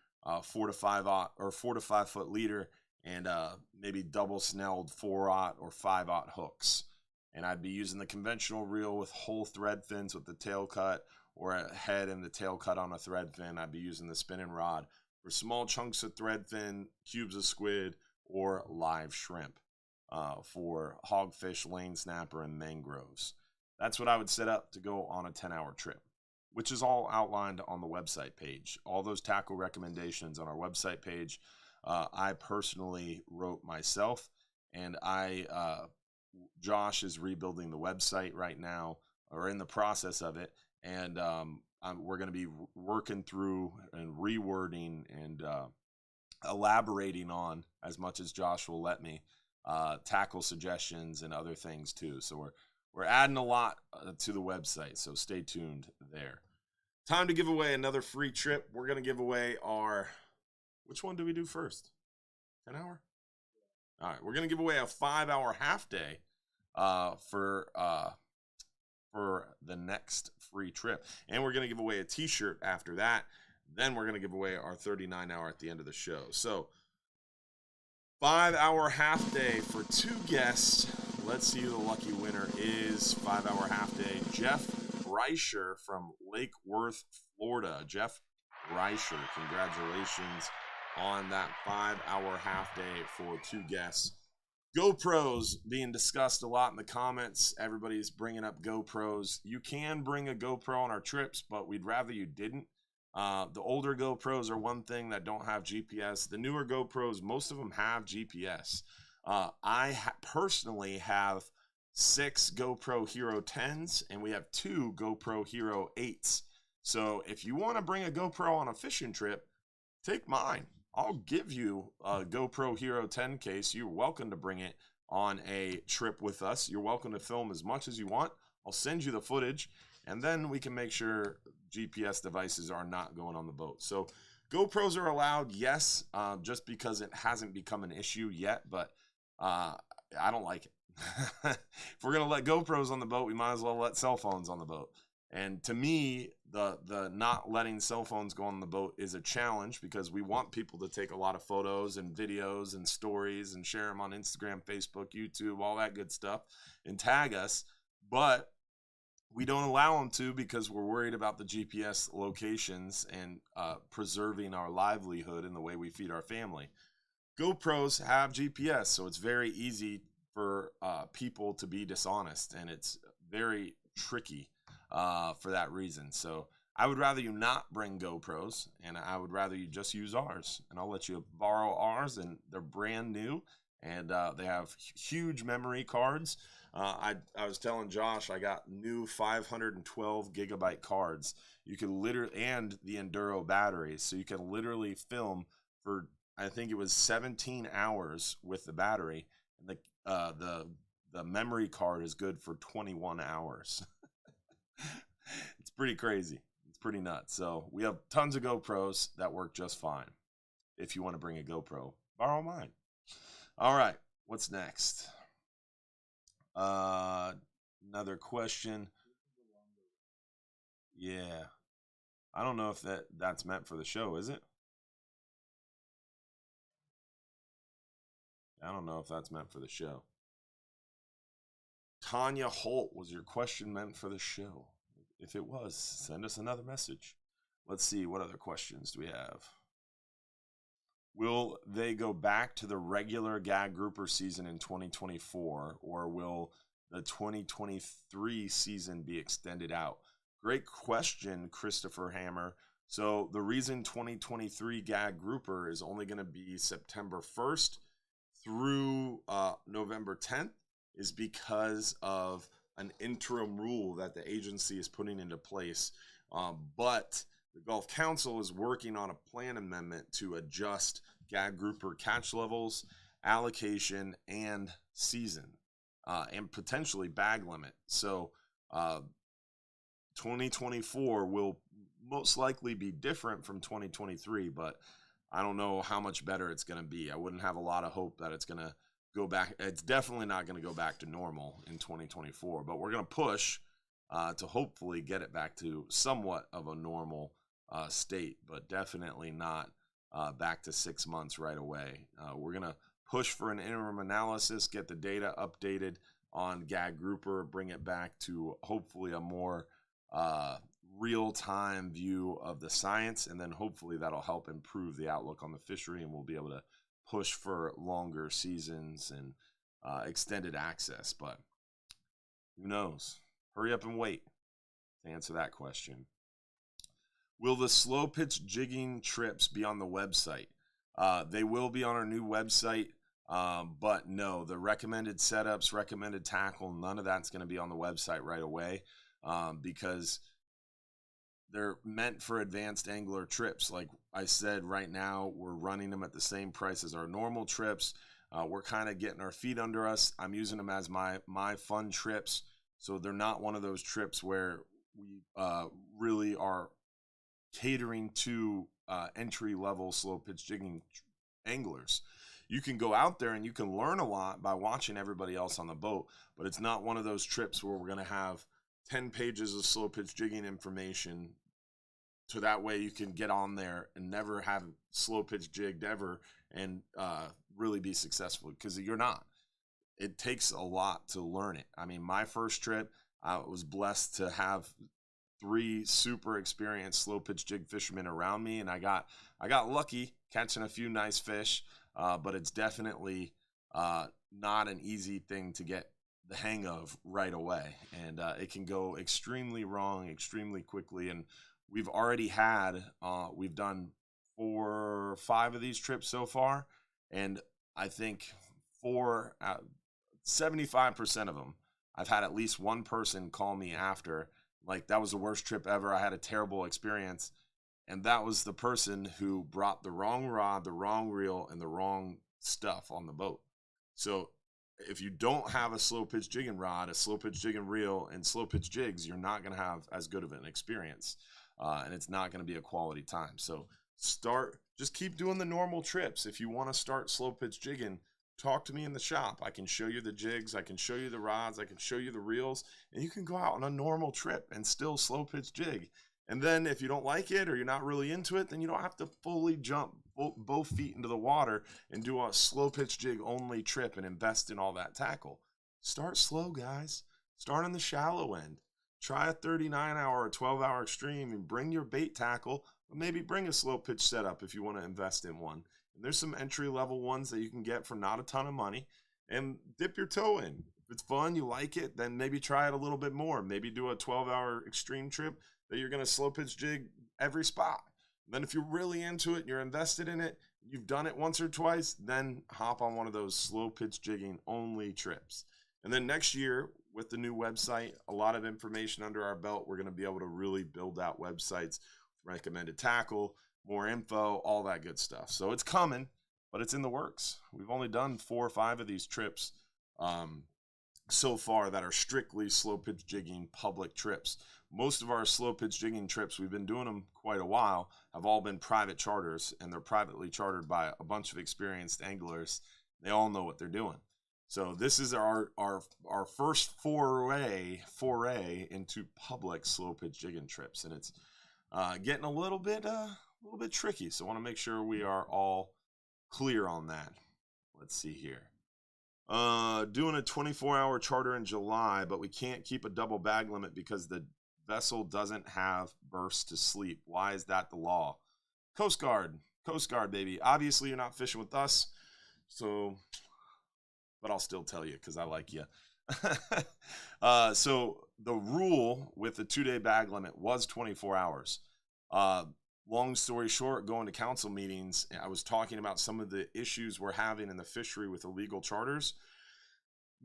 Speaker 1: 4 to 5 foot leader, and maybe double snelled 4/0 or 5/0 hooks. And I'd be using the conventional reel with whole thread fins with the tail cut, or a head and the tail cut on a thread fin. I'd be using the spinning rod for small chunks of thread fin, cubes of squid, or live shrimp for hogfish, lane snapper, and mangroves. That's what I would set up to go on a 10-hour trip, which is all outlined on the website page. All those tackle recommendations on our website page, I personally wrote myself, and Josh is rebuilding the website right now, or in the process of it. And we're going to be working through and rewording and elaborating on, as much as Josh will let me, tackle suggestions and other things too. So we're adding a lot to the website, so stay tuned there. Time to give away another free trip. We're going to give away which one do we do first? 10-hour? All right, we're going to give away a 5-hour half day for the next free trip. And we're going to give away a t-shirt after that. Then we're going to give away our 39-hour at the end of the show. So 5-hour half day for 2 guests. Let's see who the lucky winner is. 5-hour half day, Jeff Reicher from Lake Worth, Florida. Jeff Reicher, congratulations on that 5-hour half day for 2 guests. GoPros being discussed a lot in the comments. Everybody's bringing up GoPros. You can bring a GoPro on our trips, but we'd rather you didn't. The older GoPros are one thing that don't have GPS. The newer GoPros, most of them have GPS. I personally have 6 GoPro Hero 10s, and we have 2 GoPro Hero 8s. So if you want to bring a GoPro on a fishing trip, take mine. I'll give you a GoPro Hero 10 case. You're welcome to bring it on a trip with us. You're welcome to film as much as you want. I'll send you the footage, and then we can make sure GPS devices are not going on the boat. So GoPros are allowed, yes, just because it hasn't become an issue yet, but I don't like it. If we're going to let GoPros on the boat, we might as well let cell phones on the boat. And to me, the not letting cell phones go on the boat is a challenge, because we want people to take a lot of photos and videos and stories and share them on Instagram, Facebook, YouTube, all that good stuff, and tag us. But we don't allow them to, because we're worried about the GPS locations and preserving our livelihood and the way we feed our family. GoPros have GPS, so it's very easy for people to be dishonest, and it's very tricky for that reason. So I would rather you not bring GoPros, and I would rather you just use ours, and I'll let you borrow ours, and they're brand new, and they have huge memory cards. I was telling Josh, I got new 512 gigabyte cards. You can literally, and the Enduro batteries, so you can literally film for, I think it was 17 hours with the battery, and the memory card is good for 21 hours. It's pretty crazy. It's pretty nuts. So we have tons of GoPros that work just fine. If you want to bring a GoPro, borrow mine. All right, what's next? Another question. Yeah, I don't know if that's meant for the show, is it? I don't know if that's meant for the show. Tanya Holt, was your question meant for the show? If it was, send us another message. Let's see, what other questions do we have? Will they go back to the regular gag grouper season in 2024, or will the 2023 season be extended out? Great question, Christopher Hammer. So the reason 2023 gag grouper is only going to be September 1st through November 10th is because of an interim rule that the agency is putting into place. But the Gulf Council is working on a plan amendment to adjust gag grouper catch levels, allocation, and season, and potentially bag limit. So 2024 will most likely be different from 2023, but I don't know how much better it's going to be. I wouldn't have a lot of hope that it's going to go back. It's definitely not going to go back to normal in 2024, but we're going to push to hopefully get it back to somewhat of a normal state, but definitely not back to 6 months right away. We're going to push for an interim analysis, get the data updated on gag grouper, bring it back to hopefully a more real-time view of the science, and then hopefully that'll help improve the outlook on the fishery, and we'll be able to push for longer seasons and extended access. But who knows? Hurry up and wait to answer that question. Will the slow pitch jigging trips be on the website? They will be on our new website, but no, the recommended setups, recommended tackle, none of that's going to be on the website right away, because they're meant for advanced angler trips. Like I said, right now we're running them at the same price as our normal trips. We're kind of getting our feet under us. I'm using them as my fun trips, so they're not one of those trips where we really are catering to entry-level slow pitch jigging anglers. You can go out there and you can learn a lot by watching everybody else on the boat, but it's not one of those trips where we're going to have 10 pages of slow pitch jigging information, so that way you can get on there and never have slow pitch jigged ever and really be successful, because you're not. It takes a lot to learn it. I mean, my first trip, I was blessed to have 3 super experienced slow pitch jig fishermen around me, and I got lucky catching a few nice fish, but it's definitely not an easy thing to get the hang of right away, and it can go extremely wrong extremely quickly. And we've already had we've done 4 or 5 of these trips so far, and I think 75% of them I've had at least one person call me after, like, that was the worst trip ever, I had a terrible experience, and that was the person who brought the wrong rod, the wrong reel, and the wrong stuff on the boat. So if you don't have a slow pitch jigging rod, a slow pitch jigging reel, and slow pitch jigs, you're not going to have as good of an experience. and it's not going to be a quality time. So just keep doing the normal trips. If you want to start slow pitch jigging, talk to me in the shop. I can show you the jigs, I can show you the rods, I can show you the reels, and you can go out on a normal trip and still slow pitch jig. And then if you don't like it or you're not really into it, then you don't have to fully jump both feet into the water and do a slow pitch jig only trip and invest in all that tackle. Start slow, guys. Start on the shallow end. Try a 39-hour or 12-hour extreme and bring your bait tackle, or maybe bring a slow pitch setup if you want to invest in one. And there's some entry-level ones that you can get for not a ton of money, and dip your toe in. If it's fun, you like it, then maybe try it a little bit more. Maybe do a 12-hour extreme trip that you're going to slow pitch jig every spot. And then if you're really into it and you're invested in it, you've done it once or twice, then hop on one of those slow pitch jigging only trips. And then next year, with the new website, a lot of information under our belt, we're going to be able to really build out websites, recommended tackle, more info, all that good stuff. So it's coming, but it's in the works. We've only done 4 or 5 of these trips so far that are strictly slow pitch jigging public trips. Most of our slow pitch jigging trips, we've been doing them quite a while, have all been private charters, and they're privately chartered by a bunch of experienced anglers. They all know what they're doing. So this is our first foray into public slow pitch jigging trips, and it's getting a little bit tricky. So I want to make sure we are all clear on that. Let's see here. Doing a 24-hour charter in July, but we can't keep a double bag limit because the vessel doesn't have berths to sleep. Why is that the law? Coast Guard, baby. Obviously, you're not fishing with us, so, but I'll still tell you because I like you. So the rule with the 2-day bag limit was 24 hours. Long story short, going to council meetings, I was talking about some of the issues we're having in the fishery with illegal charters.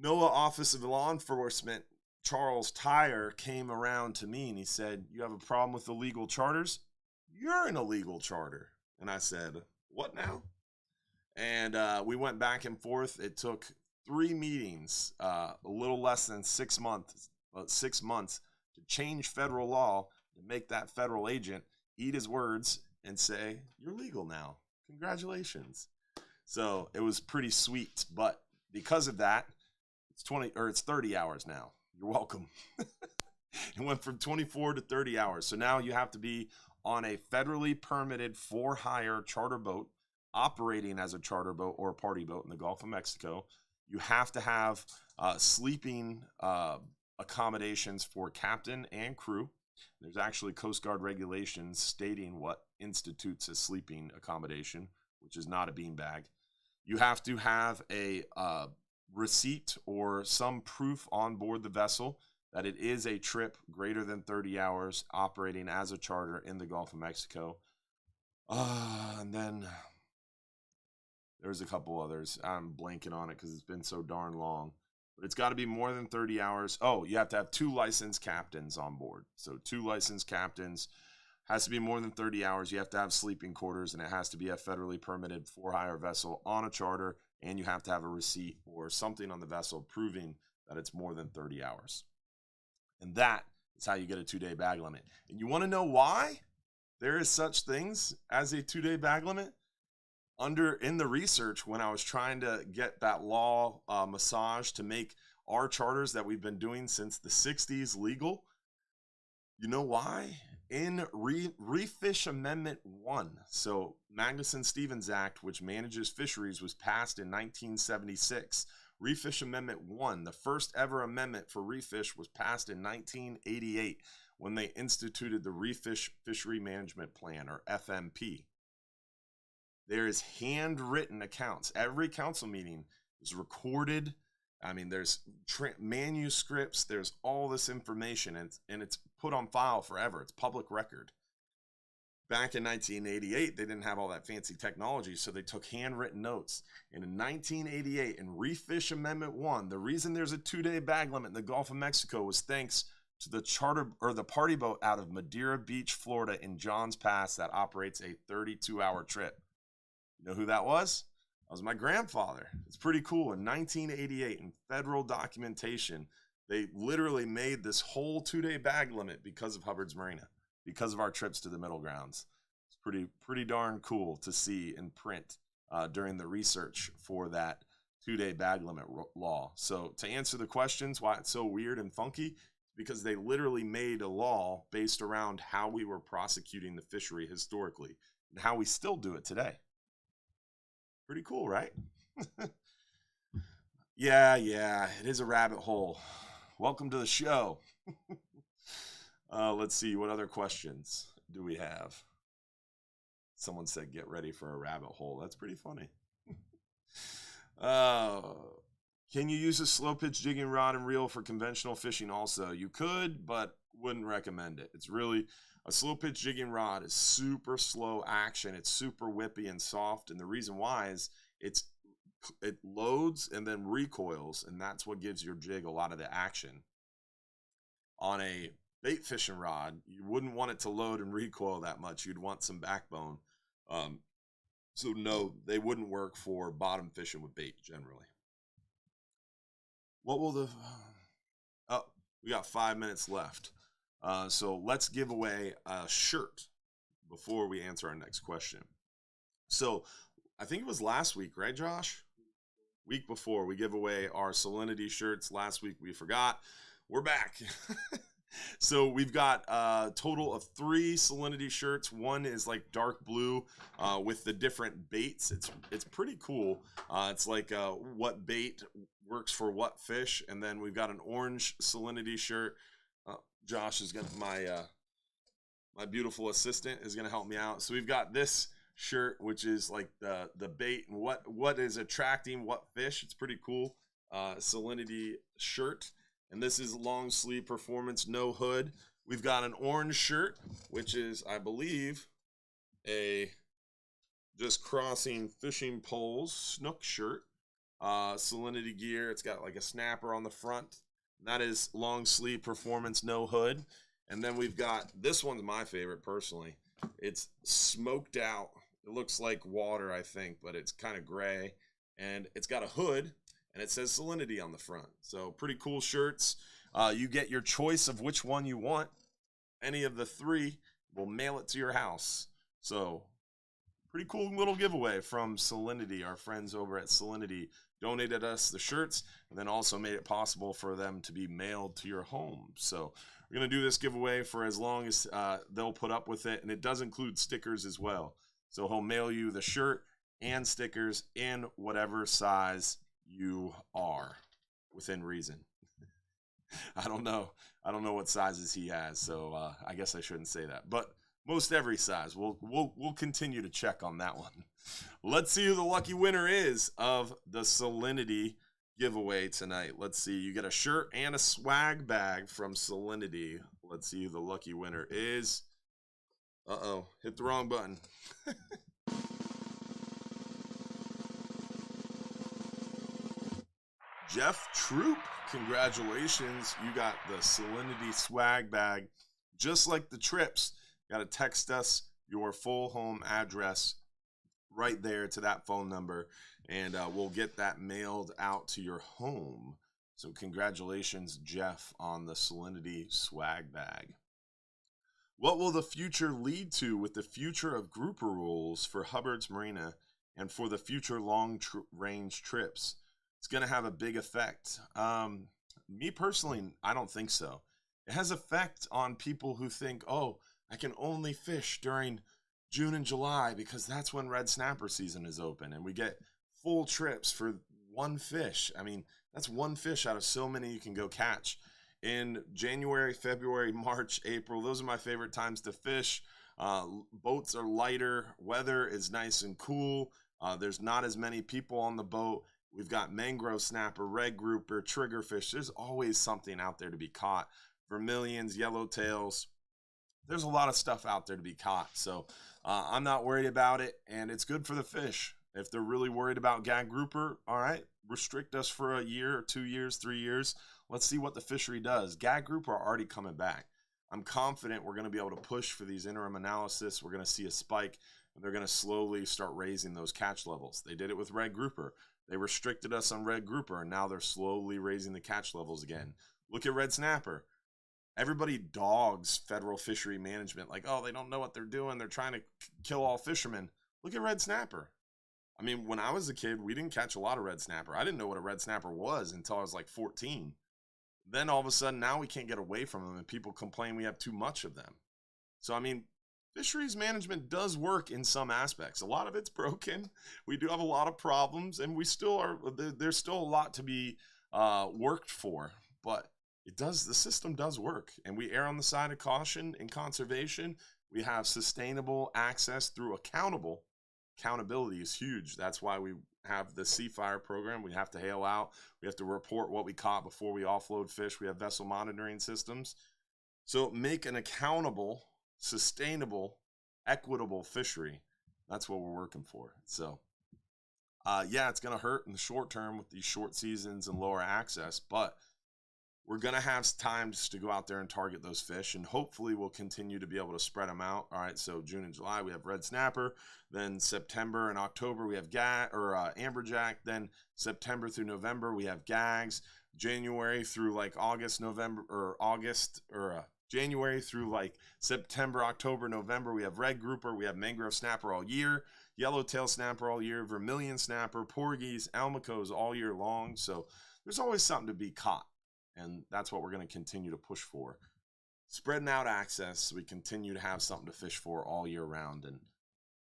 Speaker 1: NOAA Office of Law Enforcement, Charles Tyre, came around to me and he said, "You have a problem with illegal charters? You're an illegal charter." And I said, "What now?" And we went back and forth. It took 3 meetings, a little less than 6 months, to change federal law to make that federal agent eat his words and say, "You're legal now. Congratulations." So it was pretty sweet, but because of that, it's 30 hours now. You're welcome. It went from 24 to 30 hours. So now you have to be on a federally permitted for-hire charter boat operating as a charter boat or a party boat in the Gulf of Mexico. You have to have sleeping accommodations for captain and crew. There's actually Coast Guard regulations stating what institutes a sleeping accommodation, which is not a beanbag. You have to have a receipt or some proof on board the vessel that it is a trip greater than 30 hours operating as a charter in the Gulf of Mexico. And then there's a couple others. I'm blanking on it because it's been so darn long. But it's got to be more than 30 hours. Oh, you have to have 2 licensed captains on board. So 2 licensed captains. Has to be more than 30 hours. You have to have sleeping quarters, and it has to be a federally permitted for-hire vessel on a charter, and you have to have a receipt or something on the vessel proving that it's more than 30 hours. And that is how you get a 2-day bag limit. And you want to know why there is such things as a 2-day bag limit? In the research, when I was trying to get that law massage to make our charters that we've been doing since the 60s legal, you know why? In Refish Amendment 1, so Magnuson-Stevens Act, which manages fisheries, was passed in 1976. Refish Amendment 1, the first ever amendment for refish, was passed in 1988 when they instituted the Refish Fishery Management Plan, or FMP. There is handwritten accounts. Every council meeting is recorded. I mean, there's manuscripts. There's all this information, and it's put on file forever. It's public record. Back in 1988, they didn't have all that fancy technology, so they took handwritten notes. And in 1988, in Refish Amendment 1, the reason there's a 2-day bag limit in the Gulf of Mexico was thanks to the charter or the party boat out of Madeira Beach, Florida, in Johns Pass that operates a 32-hour trip. You know who that was? That was my grandfather. It's pretty cool. In 1988, in federal documentation, they literally made this whole 2-day bag limit because of Hubbard's Marina. because of our trips to the middle grounds. It's pretty darn cool to see in print during the research for that 2-day bag limit law. So to answer the questions why it's so weird and funky, because they literally made a law based around how we were prosecuting the fishery historically and how we still do it today. Pretty cool, right? Yeah, it is a rabbit hole. Welcome to the show. Let's see, what other questions do we have? Someone said, get ready for a rabbit hole. That's pretty funny. Can you use a slow pitch jigging rod and reel for conventional fishing also? You could, but wouldn't recommend it. It's really, a slow pitch jigging rod is super slow action. It's super whippy and soft. And the reason why is it loads and then recoils, and that's what gives your jig a lot of the action. On a bait fishing rod, you wouldn't want it to load and recoil that much. You'd want some backbone. So no, they wouldn't work for bottom fishing with bait generally. What will we got 5 minutes left. So let's give away a shirt before we answer our next question. So I think it was last week, right, Josh? Week before, we give away our Salinity shirts. Last week we forgot. We're back. So we've got a total of 3 Salinity shirts. One is like dark blue with the different baits. It's pretty cool. It's like what bait works for what fish. And then we've got an orange Salinity shirt. Josh is gonna my beautiful assistant is gonna help me out. So we've got this shirt, which is like the bait and what is attracting what fish. It's pretty cool. Salinity shirt. And this is long sleeve performance, no hood. We've got an orange shirt, which is, I believe, a just crossing fishing poles snook shirt. Salinity gear. It's got like a snapper on the front. That is long sleeve performance, no hood. And then we've got, this one's my favorite personally. It's smoked out. It looks like water, I think, but it's kind of gray. And it's got a hood. And it says Salinity on the front. So pretty cool shirts. You get your choice of which one you want. Any of the 3, we'll mail it to your house. So pretty cool little giveaway from Salinity. Our friends over at Salinity donated us the shirts and then also made it possible for them to be mailed to your home. So we're going to do this giveaway for as long as they'll put up with it. And it does include stickers as well. So he'll mail you the shirt and stickers in whatever size you are within reason. I don't know what sizes he has, so I guess I shouldn't say that, but most every size. We'll continue to check on that one. Let's see who the lucky winner is of the Salinity giveaway tonight. Let's see, you get a shirt and a swag bag from Salinity. Let's see who the lucky winner is. Hit the wrong button. Jeff Troop, congratulations. You got the Salinity swag bag. Just like the trips, you got to text us your full home address right there to that phone number, and we'll get that mailed out to your home. So congratulations, Jeff, on the Salinity swag bag. What will the future lead to with the future of grouper rules for Hubbard's Marina and for the future long-range trips? It's going to have a big effect. Me personally, I don't think so. It has effect on people who think, oh, I can only fish during June and July because that's when red snapper season is open and we get full trips for one fish. I mean, that's one fish out of so many you can go catch. In January, February, March, April, those are my favorite times to fish. Boats are lighter. Weather is nice and cool. There's not as many people on the boat. We've got mangrove snapper, red grouper, triggerfish. There's always something out there to be caught. Vermilions, yellowtails. There's a lot of stuff out there to be caught. So I'm not worried about it, and it's good for the fish. If they're really worried about gag grouper, all right, restrict us for a year or 2 years, 3 years. Let's see what the fishery does. Gag grouper are already coming back. I'm confident we're going to be able to push for these interim analysis. We're going to see a spike, and they're going to slowly start raising those catch levels. They did it with red grouper. They restricted us on red grouper, and now they're slowly raising the catch levels again. Look at red snapper. Everybody dogs federal fishery management like, oh, they don't know what they're doing. They're trying to kill all fishermen. Look at red snapper. I mean, when I was a kid, we didn't catch a lot of red snapper. I didn't know what a red snapper was until I was like 14. Then all of a sudden, now we can't get away from them, and people complain we have too much of them. So, I mean, fisheries management does work in some aspects. A lot of it's broken. We do have a lot of problems, and we still are. There's still a lot to be worked for, but it does. The system does work, and we err on the side of caution in conservation. We have sustainable access through accountability is huge. That's why we have the Sea Fire program. We have to hail out. We have to report what we caught before we offload fish. We have vessel monitoring systems. So make an accountable, sustainable, equitable fishery. That's what we're working for. So, yeah, it's going to hurt in the short term with these short seasons and lower access, but we're going to have times to go out there and target those fish, and hopefully we'll continue to be able to spread them out. All right, so June and July, we have red snapper. Then September and October, we have amberjack. Then September through November, we have gags. January through like January through like September, October, November, we have red grouper. We have mangrove snapper all year, yellowtail snapper all year, vermilion snapper, porgies, almacos all year long. So there's always something to be caught. And that's what we're going to continue to push for. Spreading out access so we continue to have something to fish for all year round. And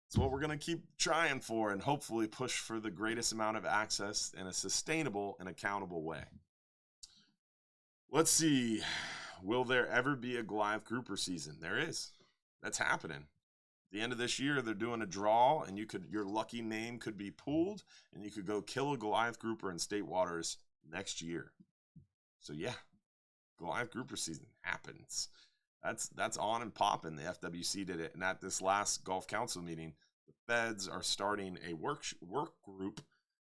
Speaker 1: it's what we're going to keep trying for and hopefully push for the greatest amount of access in a sustainable and accountable way. Let's see. Will there ever be a Goliath grouper season? There is. That's happening. At the end of this year, they're doing a draw, and your lucky name could be pulled, and you could go kill a Goliath grouper in state waters next year. So yeah, Goliath grouper season happens. That's on and popping. The FWC did it, and at this last Gulf Council meeting, the feds are starting a work group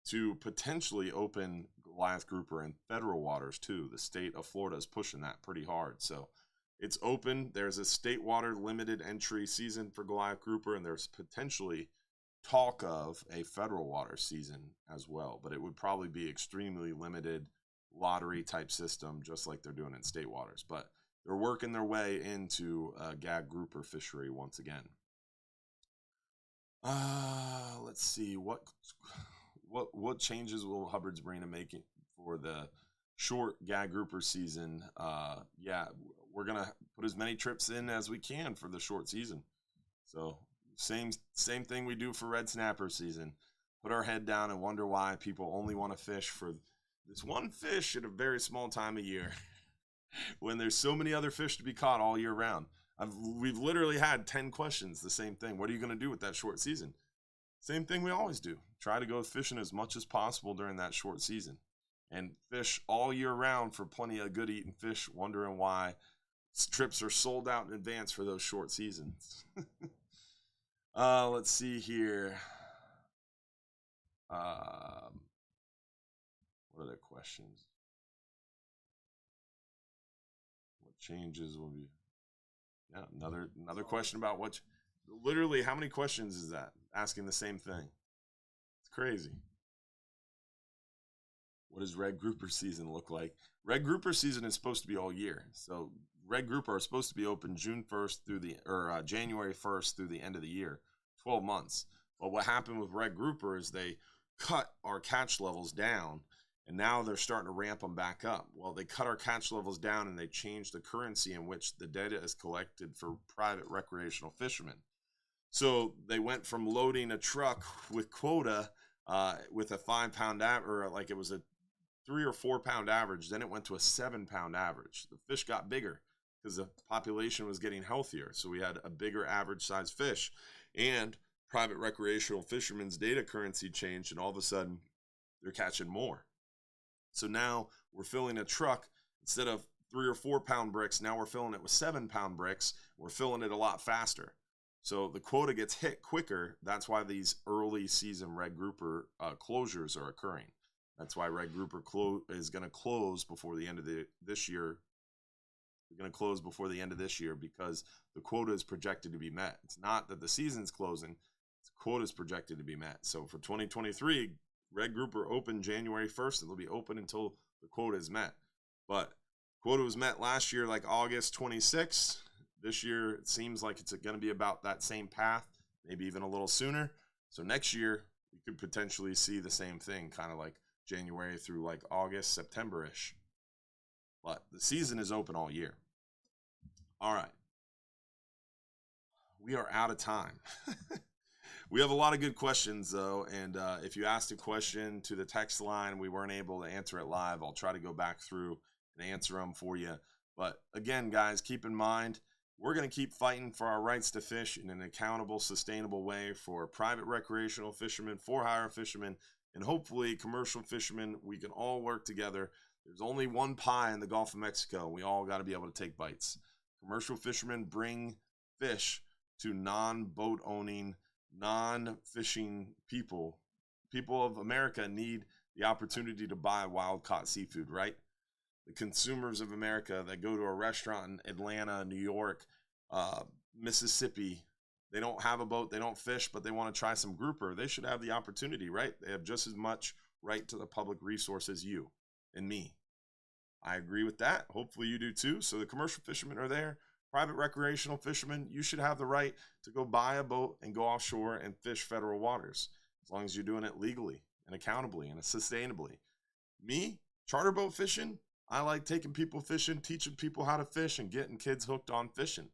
Speaker 1: to potentially open Goliath grouper in federal waters too. The state of Florida is pushing that pretty hard. So it's open. There's a state water limited entry season for Goliath grouper, and there's potentially talk of a federal water season as well, but it would probably be extremely limited lottery type system, just like they're doing in state waters. But they're working their way into gag grouper fishery once again. Let's see what changes will Hubbard's Marina make for the short gag grouper season. Yeah, we're gonna put as many trips in as we can for the short season. So same thing we do for red snapper season. Put our head down and wonder why people only want to fish for this one fish at a very small time of year when there's so many other fish to be caught all year round. We've literally had 10 questions, the same thing. What are you going to do with that short season? Same thing we always do. Try to go fishing as much as possible during that short season and fish all year round for plenty of good eating fish, wondering why trips are sold out in advance for those short seasons. Let's see here. What other questions? What changes will be? Yeah, another question about what. Literally, how many questions is that? Asking the same thing. It's crazy. What does red grouper season look like? Red grouper season is supposed to be all year. So red grouper are supposed to be open January 1st through the end of the year, 12 months. But what happened with red grouper is they cut our catch levels down, and now they're starting to ramp them back up. Well, they cut our catch levels down, and they changed the currency in which the data is collected for private recreational fishermen. So they went from loading a truck with quota with a 5-pound average, or like it was a 3 or 4 pound average. Then it went to a 7-pound average. The fish got bigger because the population was getting healthier. So we had a bigger average size fish, and private recreational fishermen's data currency changed, and all of a sudden they're catching more. So now we're filling a truck instead of 3 or 4 pound bricks. Now we're filling it with 7-pound bricks. We're filling it a lot faster. So the quota gets hit quicker. That's why these early season red grouper closures are occurring. That's why red grouper is going to close before the end of this year. They're going to close before the end of this year because the quota is projected to be met. It's not that the season's closing. The quota is projected to be met. So for 2023, red grouper open January 1st. It'll be open until the quota is met. But Quota was met last year like August 26th. This year, it seems like it's going to be about that same path, maybe even a little sooner. So next year, we could potentially see the same thing, kind of like January through like August, September-ish. But the season is open all year. All right. We are out of time. We have a lot of good questions, though, and if you asked a question to the text line, we weren't able to answer it live. I'll try to go back through and answer them for you. But again, guys, keep in mind, we're going to keep fighting for our rights to fish in an accountable, sustainable way for private recreational fishermen, for-hire fishermen, and hopefully commercial fishermen. We can all work together. There's only one pie in the Gulf of Mexico. We all got to be able to take bites. Commercial fishermen bring fish to non-boat owning, non-fishing people. People of America need the opportunity to buy wild-caught seafood, right? The consumers of America that go to a restaurant in Atlanta, New York, Mississippi, they don't have a boat, they don't fish, but they want to try some grouper. They should have the opportunity, right? They have just as much right to the public resource as you and me. I agree with that. Hopefully you do too. So the commercial fishermen are there. Private recreational fishermen, you should have the right to go buy a boat and go offshore and fish federal waters, as long as you're doing it legally and accountably and sustainably. Me, charter boat fishing, I like taking people fishing, teaching people how to fish, and getting kids hooked on fishing.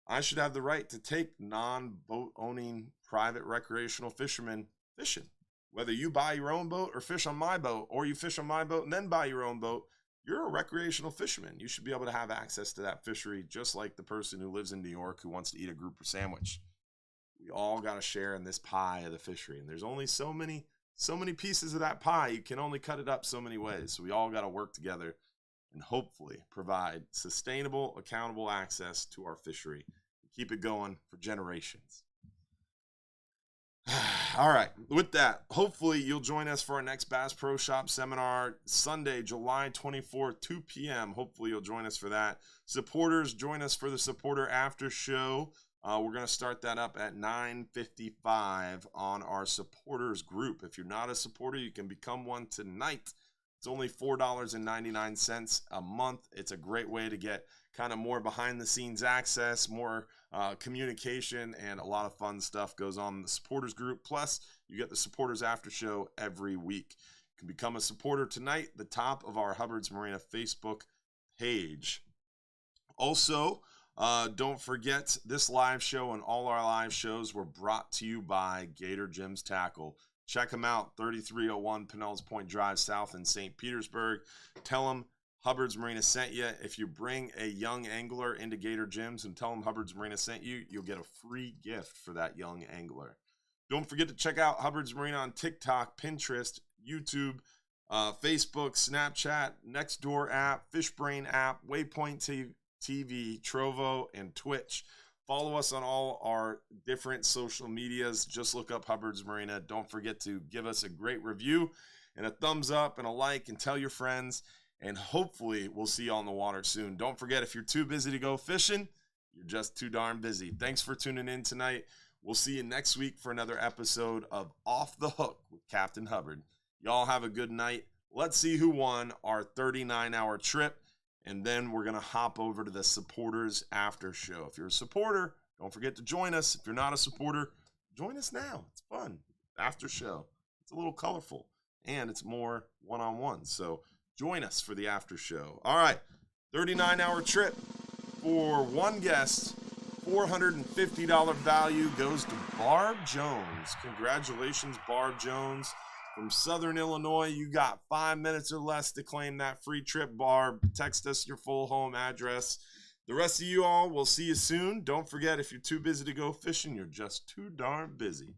Speaker 1: I should have the right to take non-boat owning private recreational fishermen fishing. Whether you buy your own boat or fish on my boat, or you fish on my boat and then buy your own boat, you're a recreational fisherman. You should be able to have access to that fishery just like the person who lives in New York who wants to eat a grouper sandwich. We all got to share in this pie of the fishery, and there's only so many pieces of that pie. You can only cut it up so many ways. So we all got to work together and hopefully provide sustainable, accountable access to our fishery and keep it going for generations. All right, with that, hopefully you'll join us for our next Bass Pro Shop seminar Sunday, July 24th, 2 p.m. Hopefully you'll join us for that. Supporters, join us for the supporter after show. We're going to start that up at 9:55 on our supporters group. If you're not a supporter, you can become one tonight. It's only $4.99 a month. It's a great way to get kind of more behind-the-scenes access, more communication, and a lot of fun stuff goes on in the supporters group. Plus, you get the supporters after show every week. You can become a supporter tonight at the top of our Hubbard's Marina Facebook page. Also, don't forget, this live show and all our live shows were brought to you by Gator Jim's Tackle. Check them out, 3301 Pinellas Point Drive South in St. Petersburg. Tell them Hubbard's Marina sent you. If you bring a young angler into Gator Jim's and tell them Hubbard's Marina sent you, you'll get a free gift for that young angler. Don't forget to check out Hubbard's Marina on TikTok, Pinterest, YouTube, Facebook, Snapchat, Nextdoor app, Fishbrain app, Waypoint TV, Trovo, and Twitch. Follow us on all our different social medias. Just look up Hubbard's Marina. Don't forget to give us a great review and a thumbs up and a like, and tell your friends. And hopefully we'll see you on the water soon. Don't forget, if you're too busy to go fishing, you're just too darn busy. Thanks for tuning in tonight. We'll see you next week for another episode of Off the Hook with Captain Hubbard. Y'all have a good night. Let's see who won our 39-hour trip. And then we're going to hop over to the supporters after show. If you're a supporter, don't forget to join us. If you're not a supporter, join us now. It's fun. After show. It's a little colorful. And it's more one-on-one. So join us for the after show. All right. 39-hour trip for one guest. $450 value goes to Barb Jones. Congratulations, Barb Jones. From Southern Illinois, you got 5 minutes or less to claim that free trip, Barb. Text us your full home address. The rest of you all, we'll see you soon. Don't forget, if you're too busy to go fishing, you're just too darn busy.